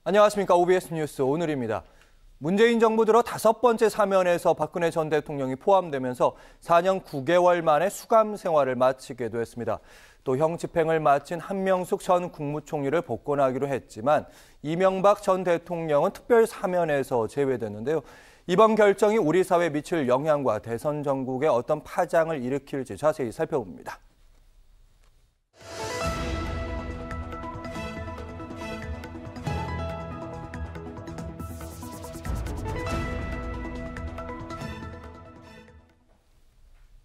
안녕하십니까. OBS 뉴스 오늘입니다. 문재인 정부 들어 5번째 사면에서 박근혜 전 대통령이 포함되면서 4년 9개월 만에 수감 생활을 마치게 됐습니다. 또 형 집행을 마친 한명숙 전 국무총리를 복권하기로 했지만 이명박 전 대통령은 특별 사면에서 제외됐는데요. 이번 결정이 우리 사회에 미칠 영향과 대선 전국에 어떤 파장을 일으킬지 자세히 살펴봅니다.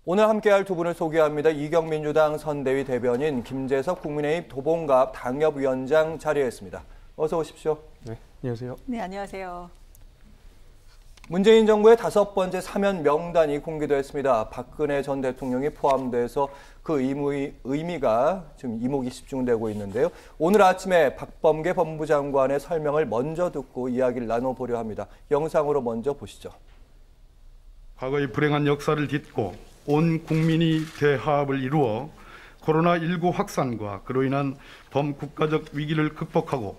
오늘 함께할 두 분을 소개합니다. 이경민주당 선대위 대변인, 김재석 국민의힘 도봉갑 당협위원장 자리했습니다. 어서 오십시오. 네, 안녕하세요. 네, 안녕하세요. 문재인 정부의 5번째 사면 명단이 공개됐습니다. 박근혜 전 대통령이 포함돼서 그 의미가 지금 이목이 집중되고 있는데요. 오늘 아침에 박범계 법무장관의 설명을 먼저 듣고 이야기를 나눠보려 합니다. 영상으로 먼저 보시죠. 과거의 불행한 역사를 딛고 온 국민이 대화합을 이루어 코로나19 확산과 그로 인한 범국가적 위기를 극복하고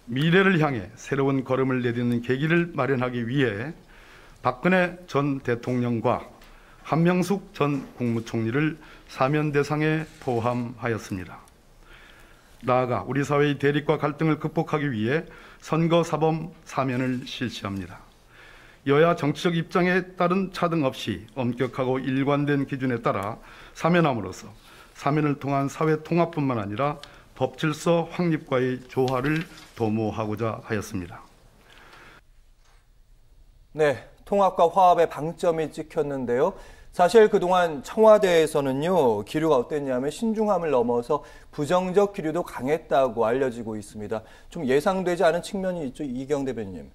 미래를 향해 새로운 걸음을 내딛는 계기를 마련하기 위해 박근혜 전 대통령과 한명숙 전 국무총리를 사면 대상에 포함하였습니다. 나아가 우리 사회의 대립과 갈등을 극복하기 위해 선거사범 사면을 실시합니다. 여야 정치적 입장에 따른 차등 없이 엄격하고 일관된 기준에 따라 사면함으로써 사면을 통한 사회 통합뿐만 아니라 법질서 확립과의 조화를 도모하고자 하였습니다. 네, 통합과 화합의 방점이 찍혔는데요. 사실 그동안 청와대에서는요, 기류가 어땠냐면 신중함을 넘어서 부정적 기류도 강했다고 알려지고 있습니다. 좀 예상되지 않은 측면이 있죠, 이경 대변인님.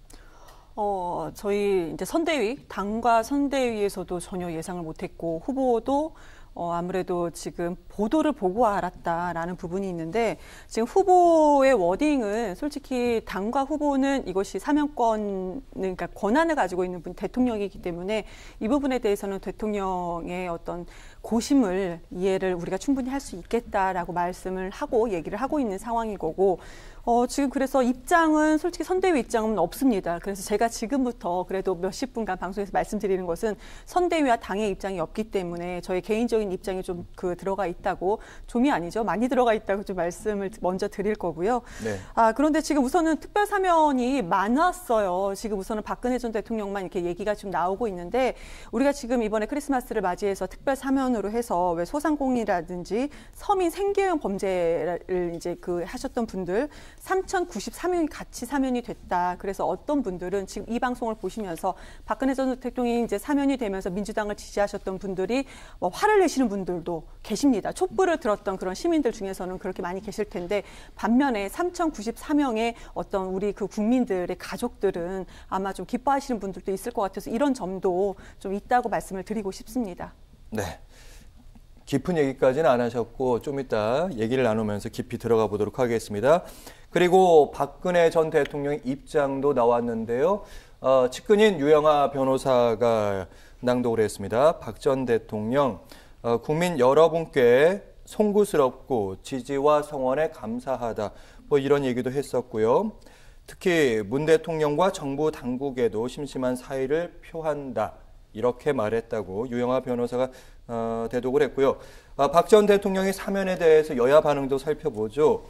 저희 이제 선대위, 당과 선대위에서도 전혀 예상을 못했고 후보도 아무래도 지금 보도를 보고 알았다라는 부분이 있는데 지금 후보의 워딩은 솔직히 당과 후보는 이것이 사면권, 그러니까 권한을 가지고 있는 분 대통령이기 때문에 이 부분에 대해서는 대통령의 어떤 고심을 이해를 우리가 충분히 할 수 있겠다라고 말씀을 하고 얘기를 하고 있는 상황인 거고 지금 그래서 입장은 솔직히 선대위 입장은 없습니다. 그래서 제가 지금부터 그래도 몇십 분간 방송에서 말씀드리는 것은 선대위와 당의 입장이 없기 때문에 저희 개인적인 입장이 좀 들어가 있다고, 좀이 아니죠. 많이 들어가 있다고 좀 말씀을 먼저 드릴 거고요. 네. 그런데 지금 우선은 특별 사면이 많았어요. 지금 우선은 박근혜 전 대통령만 이렇게 얘기가 좀 나오고 있는데 우리가 지금 이번에 크리스마스를 맞이해서 특별 사면으로 해서 왜 소상공인이라든지 서민 생계형 범죄를 이제 하셨던 분들 3,093명이 같이 사면이 됐다. 그래서 어떤 분들은 지금 이 방송을 보시면서 박근혜 전 대통령이 이제 사면이 되면서 민주당을 지지하셨던 분들이 화를 내시는 분들도 계십니다. 촛불을 들었던 그런 시민들 중에서는 그렇게 많이 계실 텐데 반면에 3,094명의 어떤 우리 그 국민들의 가족들은 아마 좀 기뻐하시는 분들도 있을 것 같아서 이런 점도 좀 있다고 말씀을 드리고 싶습니다. 네. 깊은 얘기까지는 안 하셨고 좀 이따 얘기를 나누면서 깊이 들어가 보도록 하겠습니다. 그리고 박근혜 전 대통령의 입장도 나왔는데요. 측근인 유영하 변호사가 낭독을 했습니다. 박 전 대통령, 국민 여러분께 송구스럽고 지지와 성원에 감사하다. 이런 얘기도 했었고요. 특히 문 대통령과 정부 당국에도 심심한 사의를 표한다. 이렇게 말했다고 유영하 변호사가 대독을 했고요. 박 전 대통령의 사면에 대해서 여야 반응도 살펴보죠.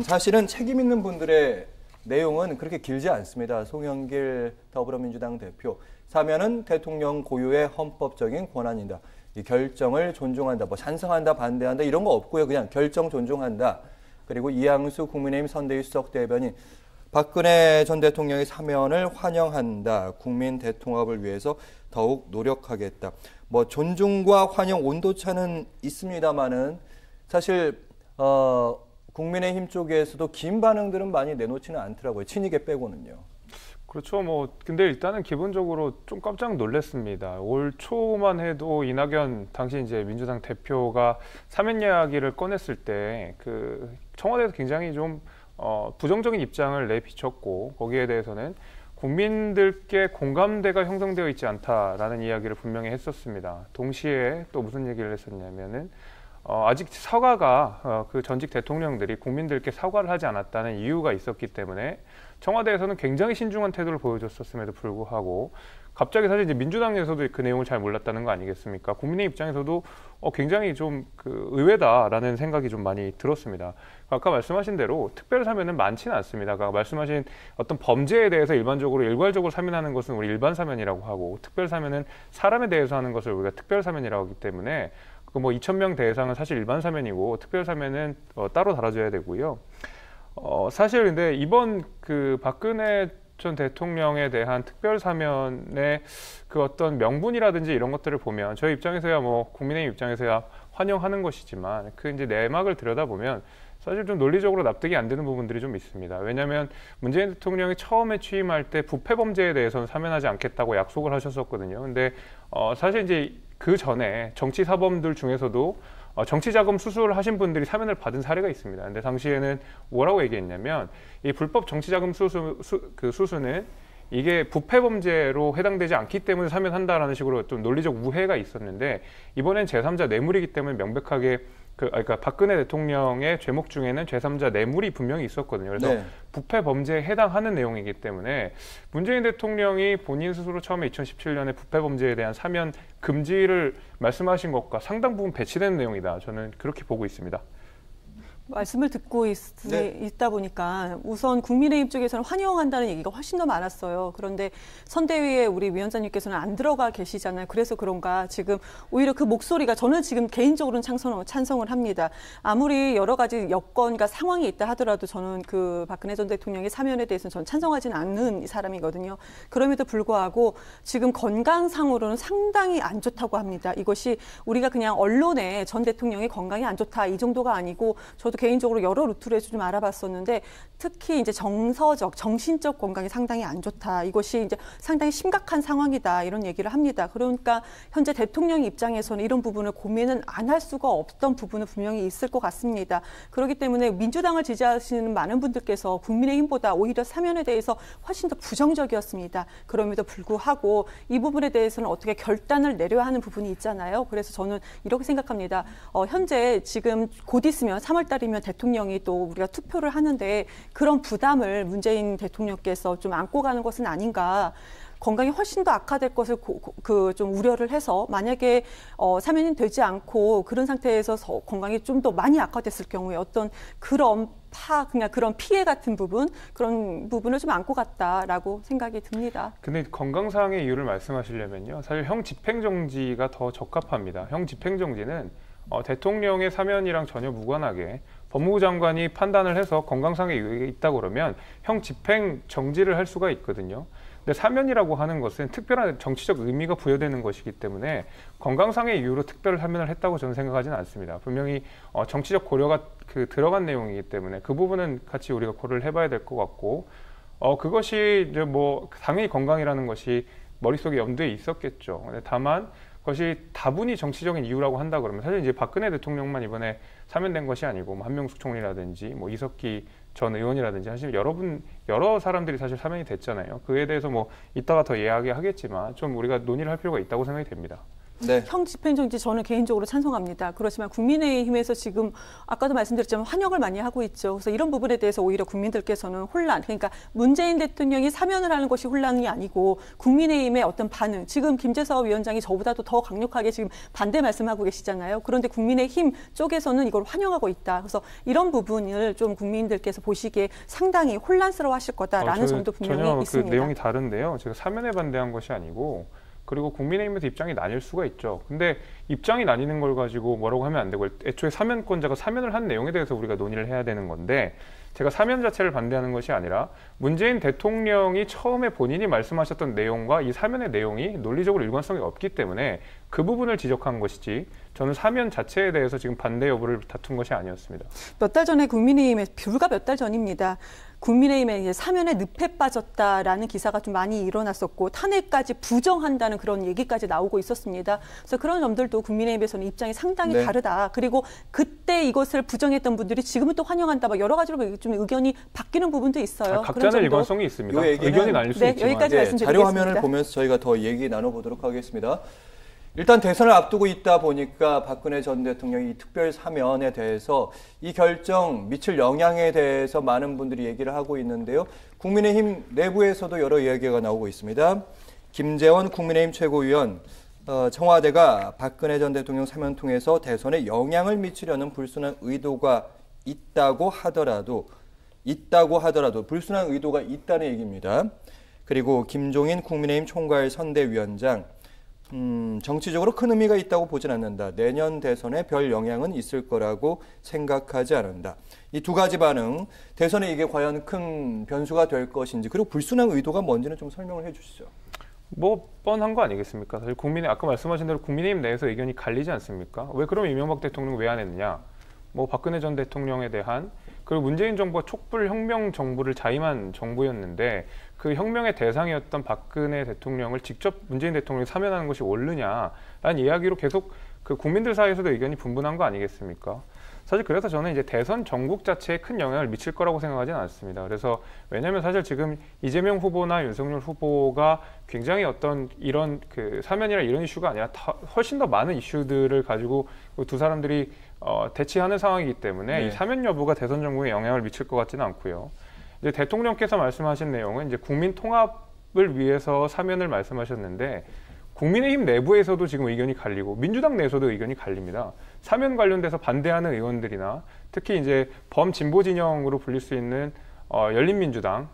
사실은 책임 있는 분들의 내용은 그렇게 길지 않습니다. 송영길 더불어민주당 대표, 사면은 대통령 고유의 헌법적인 권한이다. 이 결정을 존중한다, 찬성한다, 반대한다 이런 거 없고요. 그냥 결정 존중한다. 그리고 이양수 국민의힘 선대위 수석 대변인, 박근혜 전 대통령의 사면을 환영한다. 국민 대통합을 위해서 더욱 노력하겠다. 존중과 환영 온도차는 있습니다만은 사실 국민의힘 쪽에서도 긴 반응들은 많이 내놓지는 않더라고요. 친이계 빼고는요. 그렇죠. 근데 일단은 기본적으로 좀 깜짝 놀랐습니다. 올 초만 해도 이낙연 당시 이제 민주당 대표가 사면 이야기를 꺼냈을 때 청와대에서 굉장히 좀 부정적인 입장을 내비쳤고 거기에 대해서는 국민들께 공감대가 형성되어 있지 않다라는 이야기를 분명히 했었습니다. 동시에 또 무슨 얘기를 했었냐면은 아직 사과가 그 전직 대통령들이 국민들께 사과를 하지 않았다는 이유가 있었기 때문에 청와대에서는 굉장히 신중한 태도를 보여줬었음에도 불구하고 갑자기 사실 이제 민주당에서도 그 내용을 잘 몰랐다는 거 아니겠습니까? 국민의 입장에서도 굉장히 좀 그 의외다라는 생각이 좀 많이 들었습니다. 아까 말씀하신 대로 특별 사면은 많지는 않습니다. 아까 말씀하신 어떤 범죄에 대해서 일괄적으로 사면하는 것은 우리 일반 사면이라고 하고 특별 사면은 사람에 대해서 하는 것을 우리가 특별 사면이라고 하기 때문에 그 뭐 2,000명 대상은 사실 일반 사면이고 특별 사면은 따로 달아줘야 되고요. 사실 근데 이번 그 박근혜 전 대통령에 대한 특별 사면의 그 어떤 명분이라든지 이런 것들을 보면 저희 입장에서야 뭐 국민의힘 입장에서야 환영하는 것이지만 그 이제 내막을 들여다보면 사실 좀 논리적으로 납득이 안 되는 부분들이 좀 있습니다. 왜냐하면 문재인 대통령이 처음에 취임할 때 부패 범죄에 대해서는 사면하지 않겠다고 약속을 하셨었거든요. 근데 사실 이제 그 전에 정치 사범들 중에서도 정치자금 수수를 하신 분들이 사면을 받은 사례가 있습니다. 근데 당시에는 뭐라고 얘기했냐면 이 불법 정치자금 수수는 이게 부패 범죄로 해당되지 않기 때문에 사면한다라는 식으로 좀 논리적 우회가 있었는데 이번엔 제3자 뇌물이기 때문에 명백하게 그러니까 박근혜 대통령의 죄목 중에는 제3자 뇌물이 분명히 있었거든요. 그래서 네. 부패 범죄에 해당하는 내용이기 때문에 문재인 대통령이 본인 스스로 처음에 2017년에 부패 범죄에 대한 사면 금지를 말씀하신 것과 상당 부분 배치되는 내용이다. 저는 그렇게 보고 있습니다. 말씀을 듣고 있다 보니까 우선 국민의힘 쪽에서는 환영한다는 얘기가 훨씬 더 많았어요. 그런데 선대위에 우리 위원장님께서는 안 들어가 계시잖아요. 그래서 그런가 지금 오히려 그 목소리가 저는 지금 개인적으로는 찬성을 합니다. 아무리 여러 가지 여건과 상황이 있다 하더라도 저는 그 박근혜 전 대통령의 사면에 대해서는 저는 찬성하지는 않는 사람이거든요. 그럼에도 불구하고 지금 건강상으로는 상당히 안 좋다고 합니다. 이것이 우리가 그냥 언론에 전 대통령의 건강이 안 좋다 이 정도가 아니고 저도 개인적으로 여러 루트에서 좀 알아봤었는데 특히 이제 정서적, 정신적 건강이 상당히 안 좋다. 이것이 이제 상당히 심각한 상황이다. 이런 얘기를 합니다. 그러니까 현재 대통령 입장에서는 이런 부분을 고민은 안 할 수가 없던 부분은 분명히 있을 것 같습니다. 그렇기 때문에 민주당을 지지하시는 많은 분들께서 국민의힘보다 오히려 사면에 대해서 훨씬 더 부정적이었습니다. 그럼에도 불구하고 이 부분에 대해서는 어떻게 결단을 내려야 하는 부분이 있잖아요. 그래서 저는 이렇게 생각합니다. 현재 지금 곧 있으면 3월 달이면 대통령이 또 우리가 투표를 하는데 그런 부담을 문재인 대통령께서 좀 안고 가는 것은 아닌가. 건강이 훨씬 더 악화될 것을 좀 우려를 해서 만약에 사면이 되지 않고 그런 상태에서 건강이 좀 더 많이 악화됐을 경우에 어떤 그런 그냥 그런 피해 같은 그런 부분을 좀 안고 갔다라고 생각이 듭니다. 근데 건강상의 이유를 말씀하시려면요. 사실 형 집행정지가 더 적합합니다. 형 집행정지는 대통령의 사면이랑 전혀 무관하게 법무부 장관이 판단을 해서 건강상의 이유가 있다고 그러면 형 집행 정지를 할 수가 있거든요. 근데 사면이라고 하는 것은 특별한 정치적 의미가 부여되는 것이기 때문에 건강상의 이유로 특별 사면을 했다고 저는 생각하지는 않습니다. 분명히 정치적 고려가 들어간 내용이기 때문에 그 부분은 같이 우리가 고려를 해봐야 될 것 같고 그것이 이제 뭐 당연히 건강이라는 것이 머릿속에 염두에 있었겠죠. 근데 다만 그것이 다분히 정치적인 이유라고 한다 그러면 사실 이제 박근혜 대통령만 이번에 사면된 것이 아니고 뭐 한명숙 총리라든지 뭐 이석기 전 의원이라든지 사실 여러 사람들이 사실 사면이 됐잖아요. 그에 대해서 뭐 이따가 더 이야기하겠지만 좀 우리가 논의를 할 필요가 있다고 생각이 됩니다. 네. 형 집행정지 저는 개인적으로 찬성합니다. 그렇지만 국민의힘에서 지금 아까도 말씀드렸지만 환영을 많이 하고 있죠. 그래서 이런 부분에 대해서 오히려 국민들께서는 혼란, 그러니까 문재인 대통령이 사면을 하는 것이 혼란이 아니고 국민의힘의 어떤 반응, 지금 김재섭 위원장이 저보다도 더 강력하게 지금 반대 말씀하고 계시잖아요. 그런데 국민의힘 쪽에서는 이걸 환영하고 있다. 그래서 이런 부분을 좀 국민들께서 보시기에 상당히 혼란스러워하실 거다라는 점도 분명히 전혀 있습니다. 그 내용이 다른데요. 제가 사면에 반대한 것이 아니고 그리고 국민의힘에서 입장이 나뉠 수가 있죠. 근데 입장이 나뉘는 걸 가지고 뭐라고 하면 안 되고 애초에 사면권자가 사면을 한 내용에 대해서 우리가 논의를 해야 되는 건데 제가 사면 자체를 반대하는 것이 아니라 문재인 대통령이 처음에 본인이 말씀하셨던 내용과 이 사면의 내용이 논리적으로 일관성이 없기 때문에 그 부분을 지적한 것이지 저는 사면 자체에 대해서 지금 반대 여부를 다툰 것이 아니었습니다. 몇 달 전에 국민의힘에 불과 몇 달 전입니다. 국민의힘에 이제 사면에 늪에 빠졌다라는 기사가 좀 많이 일어났었고 탄핵까지 부정한다는 그런 얘기까지 나오고 있었습니다. 그래서 그런 점들도 국민의힘에서는 입장이 상당히 네. 다르다. 그리고 그때 이것을 부정했던 분들이 지금은 또 환영한다. 막 여러 가지로 좀 의견이 바뀌는 부분도 있어요. 각자는 일관성이 있습니다. 요 얘기는- 의견이 나뉠 수 네, 있지만 여기까지 예, 말씀드리겠습니다. 자료 화면을 보면서 저희가 더 얘기 나눠보도록 하겠습니다. 일단 대선을 앞두고 있다 보니까 박근혜 전 대통령이 이 특별 사면에 대해서 이 결정 미칠 영향에 대해서 많은 분들이 얘기를 하고 있는데요. 국민의힘 내부에서도 여러 이야기가 나오고 있습니다. 김재원 국민의힘 최고위원, 청와대가 박근혜 전 대통령 사면 통해서 대선에 영향을 미치려는 불순한 의도가 있다고 하더라도 불순한 의도가 있다는 얘기입니다. 그리고 김종인 국민의힘 총괄 선대위원장, 정치적으로 큰 의미가 있다고 보진 않는다. 내년 대선에 별 영향은 있을 거라고 생각하지 않는다. 이 두 가지 반응, 대선에 이게 과연 큰 변수가 될 것인지, 그리고 불순한 의도가 뭔지는 좀 설명을 해 주시죠. 뭐 뻔한 거 아니겠습니까? 사실 아까 말씀하신 대로 국민의힘 내에서 의견이 갈리지 않습니까? 왜 그럼 이명박 대통령 왜 안 했느냐? 뭐 박근혜 전 대통령에 대한, 그리고 문재인 정부가 촛불 혁명 정부를 자임한 정부였는데 그 혁명의 대상이었던 박근혜 대통령을 직접 문재인 대통령이 사면하는 것이 옳느냐라는 이야기로 계속 그 국민들 사이에서도 의견이 분분한 거 아니겠습니까? 사실 그래서 저는 이제 대선 전국 자체에 큰 영향을 미칠 거라고 생각하지는 않습니다. 그래서 왜냐하면 사실 지금 이재명 후보나 윤석열 후보가 굉장히 어떤 이런 그 사면이나 이런 이슈가 아니라 훨씬 더 많은 이슈들을 가지고 두 사람들이 대치하는 상황이기 때문에 네. 이 사면 여부가 대선 전국에 영향을 미칠 것 같지는 않고요. 이제 대통령께서 말씀하신 내용은 이제 국민 통합을 위해서 사면을 말씀하셨는데 국민의힘 내부에서도 지금 의견이 갈리고 민주당 내에서도 의견이 갈립니다. 사면 관련돼서 반대하는 의원들이나 특히 이제 범진보 진영으로 불릴 수 있는 열린민주당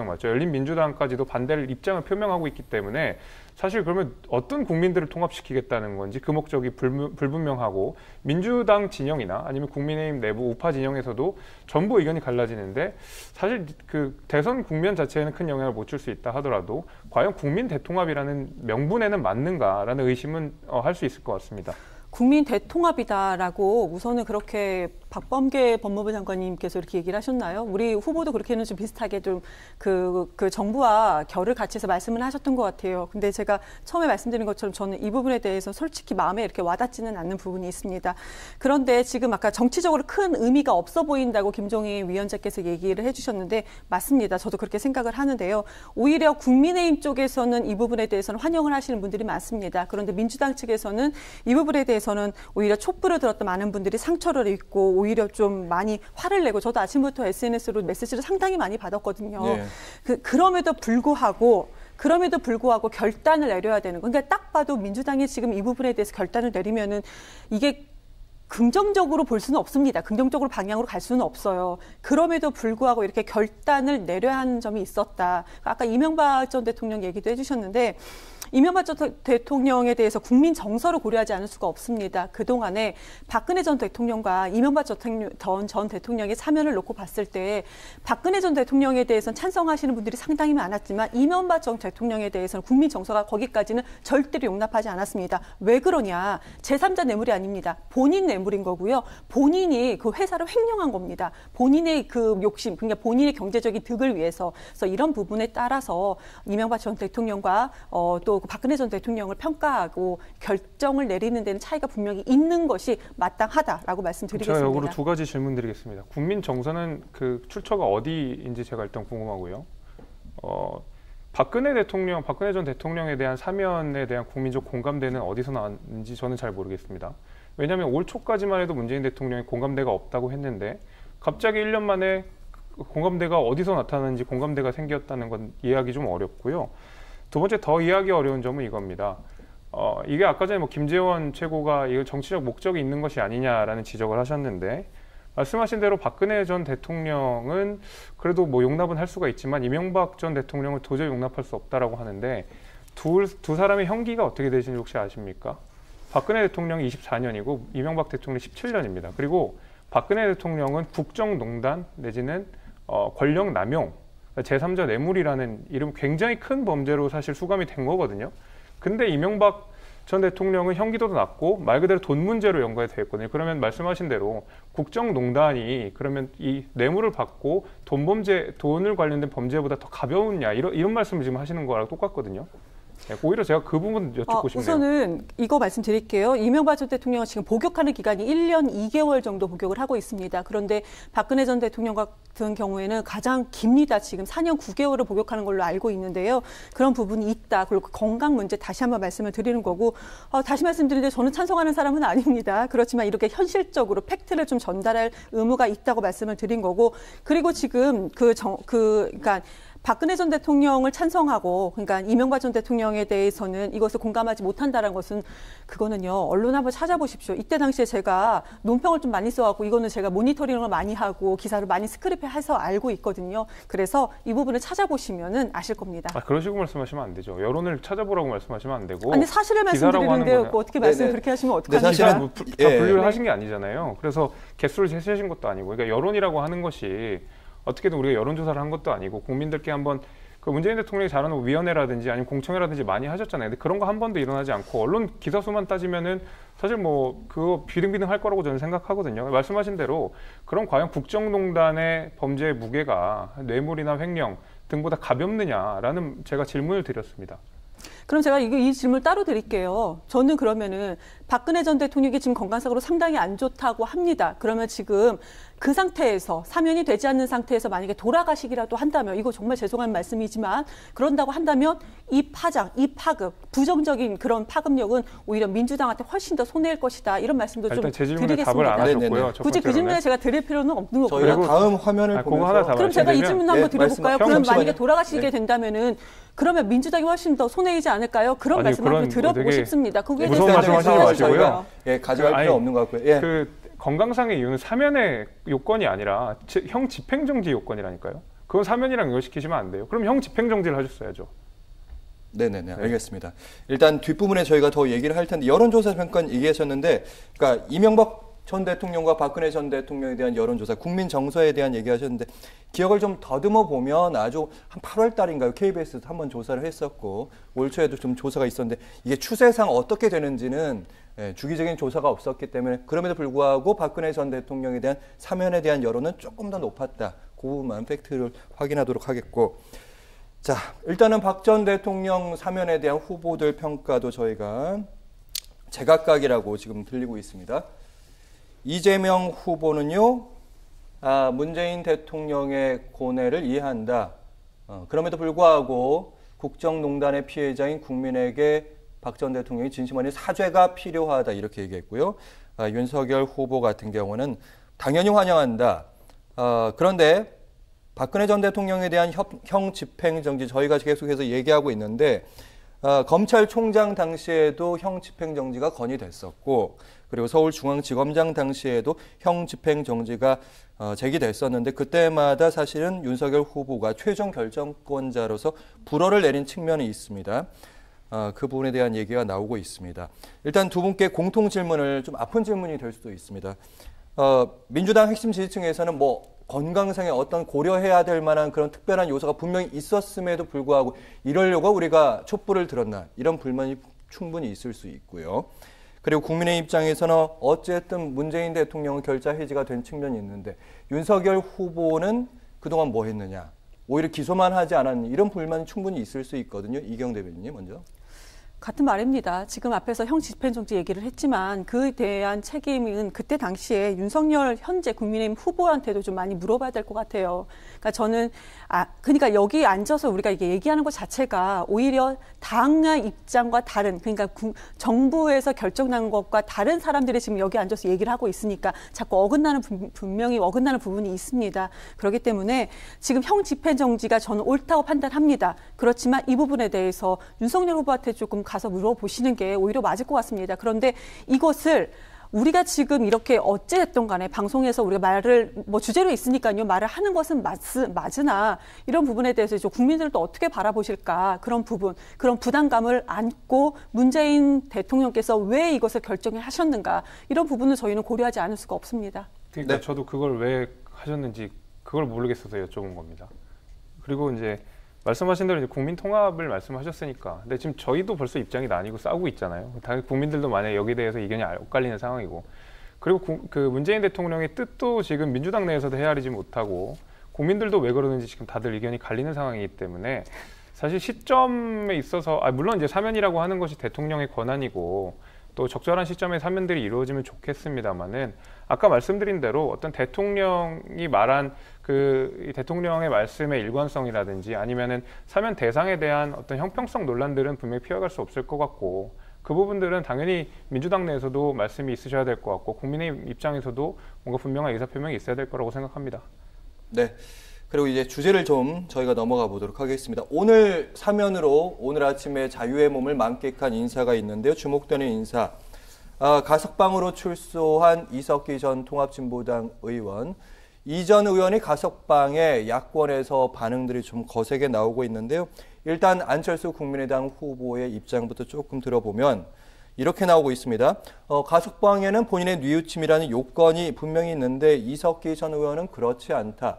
맞죠? 열린민주당까지도 반대를 입장을 표명하고 있기 때문에 사실 그러면 어떤 국민들을 통합시키겠다는 건지 그 목적이 불분명하고 민주당 진영이나 아니면 국민의힘 내부 우파 진영에서도 전부 의견이 갈라지는데 사실 그 대선 국면 자체에는 큰 영향을 못 줄 수 있다 하더라도 과연 국민 대통합이라는 명분에는 맞는가라는 의심은 할 수 있을 것 같습니다. 국민 대통합이다라고 우선은 그렇게 박범계 법무부 장관님께서 이렇게 얘기를 하셨나요? 우리 후보도 그렇게는 좀 비슷하게 좀 그 정부와 결을 같이해서 말씀을 하셨던 것 같아요. 근데 제가 처음에 말씀드린 것처럼 저는 이 부분에 대해서 솔직히 마음에 이렇게 와닿지는 않는 부분이 있습니다. 그런데 지금 아까 정치적으로 큰 의미가 없어 보인다고 김종인 위원장께서 얘기를 해주셨는데 맞습니다. 저도 그렇게 생각을 하는데요. 오히려 국민의힘 쪽에서는 이 부분에 대해서는 환영을 하시는 분들이 많습니다. 그런데 민주당 측에서는 이 부분에 대해서는 오히려 촛불을 들었던 많은 분들이 상처를 입고 오히려 좀 많이 화를 내고 저도 아침부터 SNS로 메시지를 상당히 많이 받았거든요. 네. 그럼에도 불구하고 결단을 내려야 되는 거. 그러니까 딱 봐도 민주당이 지금 이 부분에 대해서 결단을 내리면은 이게 긍정적으로 볼 수는 없습니다. 긍정적으로 방향으로 갈 수는 없어요. 그럼에도 불구하고 이렇게 결단을 내려야 하는 점이 있었다. 아까 이명박 전 대통령 얘기도 해주셨는데 이명박 전 대통령에 대해서 국민 정서를 고려하지 않을 수가 없습니다. 그동안에 박근혜 전 대통령과 이명박 전 대통령의 사면을 놓고 봤을 때 박근혜 전 대통령에 대해서는 찬성하시는 분들이 상당히 많았지만 이명박 전 대통령에 대해서는 국민 정서가 거기까지는 절대로 용납하지 않았습니다. 왜 그러냐? 제3자 뇌물이 아닙니다. 본인 뇌물인 거고요. 본인이 그 회사를 횡령한 겁니다. 본인의 그 욕심, 그러니까 본인의 경제적인 득을 위해서. 그래서 이런 부분에 따라서 이명박 전 대통령과 또 박근혜 전 대통령을 평가하고 결정을 내리는 데는 차이가 분명히 있는 것이 마땅하다라고 말씀드리겠습니다. 제가 역으로 두 가지 질문 드리겠습니다. 국민 정서는 그 출처가 어디인지 제가 일단 궁금하고요. 박근혜 전 대통령에 대한 사면에 대한 국민적 공감대는 어디서 나왔는지 저는 잘 모르겠습니다. 왜냐하면 올 초까지만 해도 문재인 대통령이 공감대가 없다고 했는데 갑자기 1년 만에 공감대가 어디서 나타나는지 공감대가 생겼다는 건 이해하기 좀 어렵고요. 두 번째 더 이해하기 어려운 점은 이겁니다. 이게 아까 전에 김재원 최고가 이거 정치적 목적이 있는 것이 아니냐라는 지적을 하셨는데 말씀하신 대로 박근혜 전 대통령은 그래도 뭐 용납은 할 수가 있지만 이명박 전 대통령을 도저히 용납할 수 없다라고 하는데 두 사람의 형기가 어떻게 되시는지 혹시 아십니까? 박근혜 대통령이 24년이고 이명박 대통령이 17년입니다. 그리고 박근혜 대통령은 국정농단 내지는 권력 남용, 제3자 뇌물이라는 이름 굉장히 큰 범죄로 사실 수감이 된 거거든요. 근데 이명박 전 대통령은 형기도 낮고 말 그대로 돈 문제로 연관이 되어 있거든요. 그러면 말씀하신 대로 국정농단이 그러면 이 뇌물을 받고 돈을 관련된 범죄보다 더 가벼우냐 이런 말씀을 지금 하시는 거랑 똑같거든요. 오히려 제가 그 부분 여쭙고 싶네요. 우선은 이거 말씀드릴게요. 이명박 전 대통령은 지금 복역하는 기간이 1년 2개월 정도 복역을 하고 있습니다. 그런데 박근혜 전 대통령 같은 경우에는 가장 깁니다. 지금 4년 9개월을 복역하는 걸로 알고 있는데요. 그런 부분이 있다. 그리고 건강 문제 다시 한번 말씀을 드리는 거고, 다시 말씀드리는데 저는 찬성하는 사람은 아닙니다. 그렇지만 이렇게 현실적으로 팩트를 좀 전달할 의무가 있다고 말씀을 드린 거고, 그리고 지금 그러니까 박근혜 전 대통령을 찬성하고, 그러니까 이명박 전 대통령에 대해서는 이것을 공감하지 못한다는 것은, 그거는요, 언론 한번 찾아보십시오. 이때 당시에 제가 논평을 좀 많이 써갖고, 이거는 제가 모니터링을 많이 하고 기사를 많이 스크립해서 알고 있거든요. 그래서 이 부분을 찾아보시면은 아실 겁니다. 그런 식으로 말씀하시면 안 되죠. 여론을 찾아보라고 말씀하시면 안 되고. 아니, 사실을 말씀드리는데 어떻게 말씀 그렇게 하시면 어떡합니까? 사실은 다 분류를 하신 게 아니잖아요. 그래서 개수를 제시하신 것도 아니고, 그러니까 여론이라고 하는 것이 어떻게든 우리가 여론조사를 한 것도 아니고 국민들께 한번 그 문재인 대통령이 잘하는 위원회라든지 아니면 공청회라든지 많이 하셨잖아요. 근데 그런 거 한 번도 일어나지 않고 언론 기사 수만 따지면은 사실 뭐 그거 비등비등 할 거라고 저는 생각하거든요. 말씀하신 대로 그럼 과연 국정농단의 범죄의 무게가 뇌물이나 횡령 등보다 가볍느냐라는 제가 질문을 드렸습니다. 그럼 제가 이 질문을 따로 드릴게요. 저는 그러면은 박근혜 전 대통령이 지금 건강상으로 상당히 안 좋다고 합니다. 그러면 지금 그 상태에서 사면이 되지 않는 상태에서 만약에 돌아가시기라도 한다면, 이거 정말 죄송한 말씀이지만 그런다고 한다면 이 파장, 이 파급, 부정적인 그런 파급력은 오히려 민주당한테 훨씬 더 손해일 것이다. 이런 말씀도 좀 일단 제 질문에 드리겠습니다. 답을 안 하셨고요. 굳이 그 질문에 제가 드릴 필요는 없는 거고요. 저희가 다음 화면을 보면서 하나 더 그럼 제가 이 질문 한번 드려볼까요? 그럼 잠시만요. 만약에 돌아가시게 된다면은 그러면 민주당이 훨씬 더 손해이지 않을까요? 그런 말씀을 한번 드려보고 싶습니다. 그거에 무서운 대해서 말씀하시지 마시고요. 가져갈 필요 없는 것 같고요. 그 건강상의 이유는 사면의 요건이 아니라 형 집행정지 요건이라니까요. 그건 사면이랑 연결시키시면 안 돼요. 그럼 형 집행정지를 하셨어야죠. 네네네, 알겠습니다. 일단 뒷부분에 저희가 더 얘기를 할 텐데, 여론조사 잠깐 얘기하셨는데, 그러니까 이명박 전 대통령과 박근혜 전 대통령에 대한 여론조사, 국민 정서에 대한 얘기하셨는데, 기억을 좀 더듬어 보면 아주 한 8월 달인가요? KBS에서 한번 조사를 했었고, 올 초에도 좀 조사가 있었는데, 이게 추세상 어떻게 되는지는 주기적인 조사가 없었기 때문에, 그럼에도 불구하고 박근혜 전 대통령에 대한 사면에 대한 여론은 조금 더 높았다. 그 부분만 팩트를 확인하도록 하겠고, 자, 일단은 박 전 대통령 사면에 대한 후보들 평가도 저희가 제각각이라고 지금 들리고 있습니다. 이재명 후보는요, 문재인 대통령의 고뇌를 이해한다. 그럼에도 불구하고 국정농단의 피해자인 국민에게 박 전 대통령이 진심 어린 사죄가 필요하다. 이렇게 얘기했고요. 윤석열 후보 같은 경우는 당연히 환영한다. 그런데 박근혜 전 대통령에 대한 형 집행정지, 저희가 계속해서 얘기하고 있는데, 검찰총장 당시에도 형 집행정지가 건의됐었고, 그리고 서울중앙지검장 당시에도 형 집행정지가 제기됐었는데, 그때마다 사실은 윤석열 후보가 최종 결정권자로서 불허를 내린 측면이 있습니다. 그 부분에 대한 얘기가 나오고 있습니다. 일단 두 분께 공통 질문을, 좀 아픈 질문이 될 수도 있습니다. 민주당 핵심 지지층에서는 뭐 건강상에 어떤 고려해야 될 만한 그런 특별한 요소가 분명히 있었음에도 불구하고 이러려고 우리가 촛불을 들었나, 이런 불만이 충분히 있을 수 있고요. 그리고 국민의 입장에서는 어쨌든 문재인 대통령은 결자 해지가 된 측면이 있는데, 윤석열 후보는 그동안 뭐 했느냐, 오히려 기소만 하지 않았느냐, 이런 불만이 충분히 있을 수 있거든요. 이경 대변인님 먼저. 같은 말입니다. 지금 앞에서 형 집행정지 얘기를 했지만 그에 대한 책임은 그때 당시에 윤석열 현재 국민의힘 후보한테도 좀 많이 물어봐야 될 것 같아요. 그러니까 저는 그러니까 여기 앉아서 우리가 이게 얘기하는 것 자체가 오히려 당의 입장과 다른, 그러니까 정부에서 결정난 것과 다른 사람들이 지금 여기 앉아서 얘기를 하고 있으니까 자꾸 분명히 어긋나는 부분이 있습니다. 그렇기 때문에 지금 형 집행정지가 저는 옳다고 판단합니다. 그렇지만 이 부분에 대해서 윤석열 후보한테 조금 가서 물어보시는 게 오히려 맞을 것 같습니다. 그런데 이것을 우리가 지금 이렇게 어찌됐든 간에 방송에서 우리가 말을 뭐 주제로 있으니까요, 말을 하는 것은 맞으나 이런 부분에 대해서 좀 국민들도 어떻게 바라보실까, 그런 부분, 그런 부담감을 안고 문재인 대통령께서 왜 이것을 결정하셨는가, 이런 부분은 저희는 고려하지 않을 수가 없습니다. 그러니까 저도 그걸 왜 하셨는지 그걸 모르겠어서 여쭤본 겁니다. 그리고 이제 말씀하신 대로 이제 국민 통합을 말씀하셨으니까, 근데 지금 저희도 벌써 입장이 나뉘고 싸우고 있잖아요. 당연히 국민들도 만약에 여기에 대해서 이견이 엇갈리는 상황이고, 그리고 그 문재인 대통령의 뜻도 지금 민주당 내에서도 헤아리지 못하고, 국민들도 왜 그러는지 지금 다들 의견이 갈리는 상황이기 때문에 사실 시점에 있어서 물론 이제 사면이라고 하는 것이 대통령의 권한이고 또 적절한 시점에 사면들이 이루어지면 좋겠습니다만은 아까 말씀드린 대로 어떤 대통령이 말한 이 대통령의 말씀의 일관성이라든지 아니면은 사면 대상에 대한 어떤 형평성 논란들은 분명히 피해갈 수 없을 것 같고 그 부분들은 당연히 민주당 내에서도 말씀이 있으셔야 될 것 같고 국민의힘 입장에서도 뭔가 분명한 의사표명이 있어야 될 거라고 생각합니다. 네. 그리고 이제 주제를 좀 저희가 넘어가 보도록 하겠습니다. 오늘 사면으로 오늘 아침에 자유의 몸을 만끽한 인사가 있는데요. 주목되는 인사. 가석방으로 출소한 이석기 전 통합진보당 의원. 이 전 의원이 가석방에 야권에서 반응들이 좀 거세게 나오고 있는데요. 일단 안철수 국민의당 후보의 입장부터 조금 들어보면 이렇게 나오고 있습니다. 가석방에는 본인의 뉘우침이라는 요건이 분명히 있는데 이석기 전 의원은 그렇지 않다.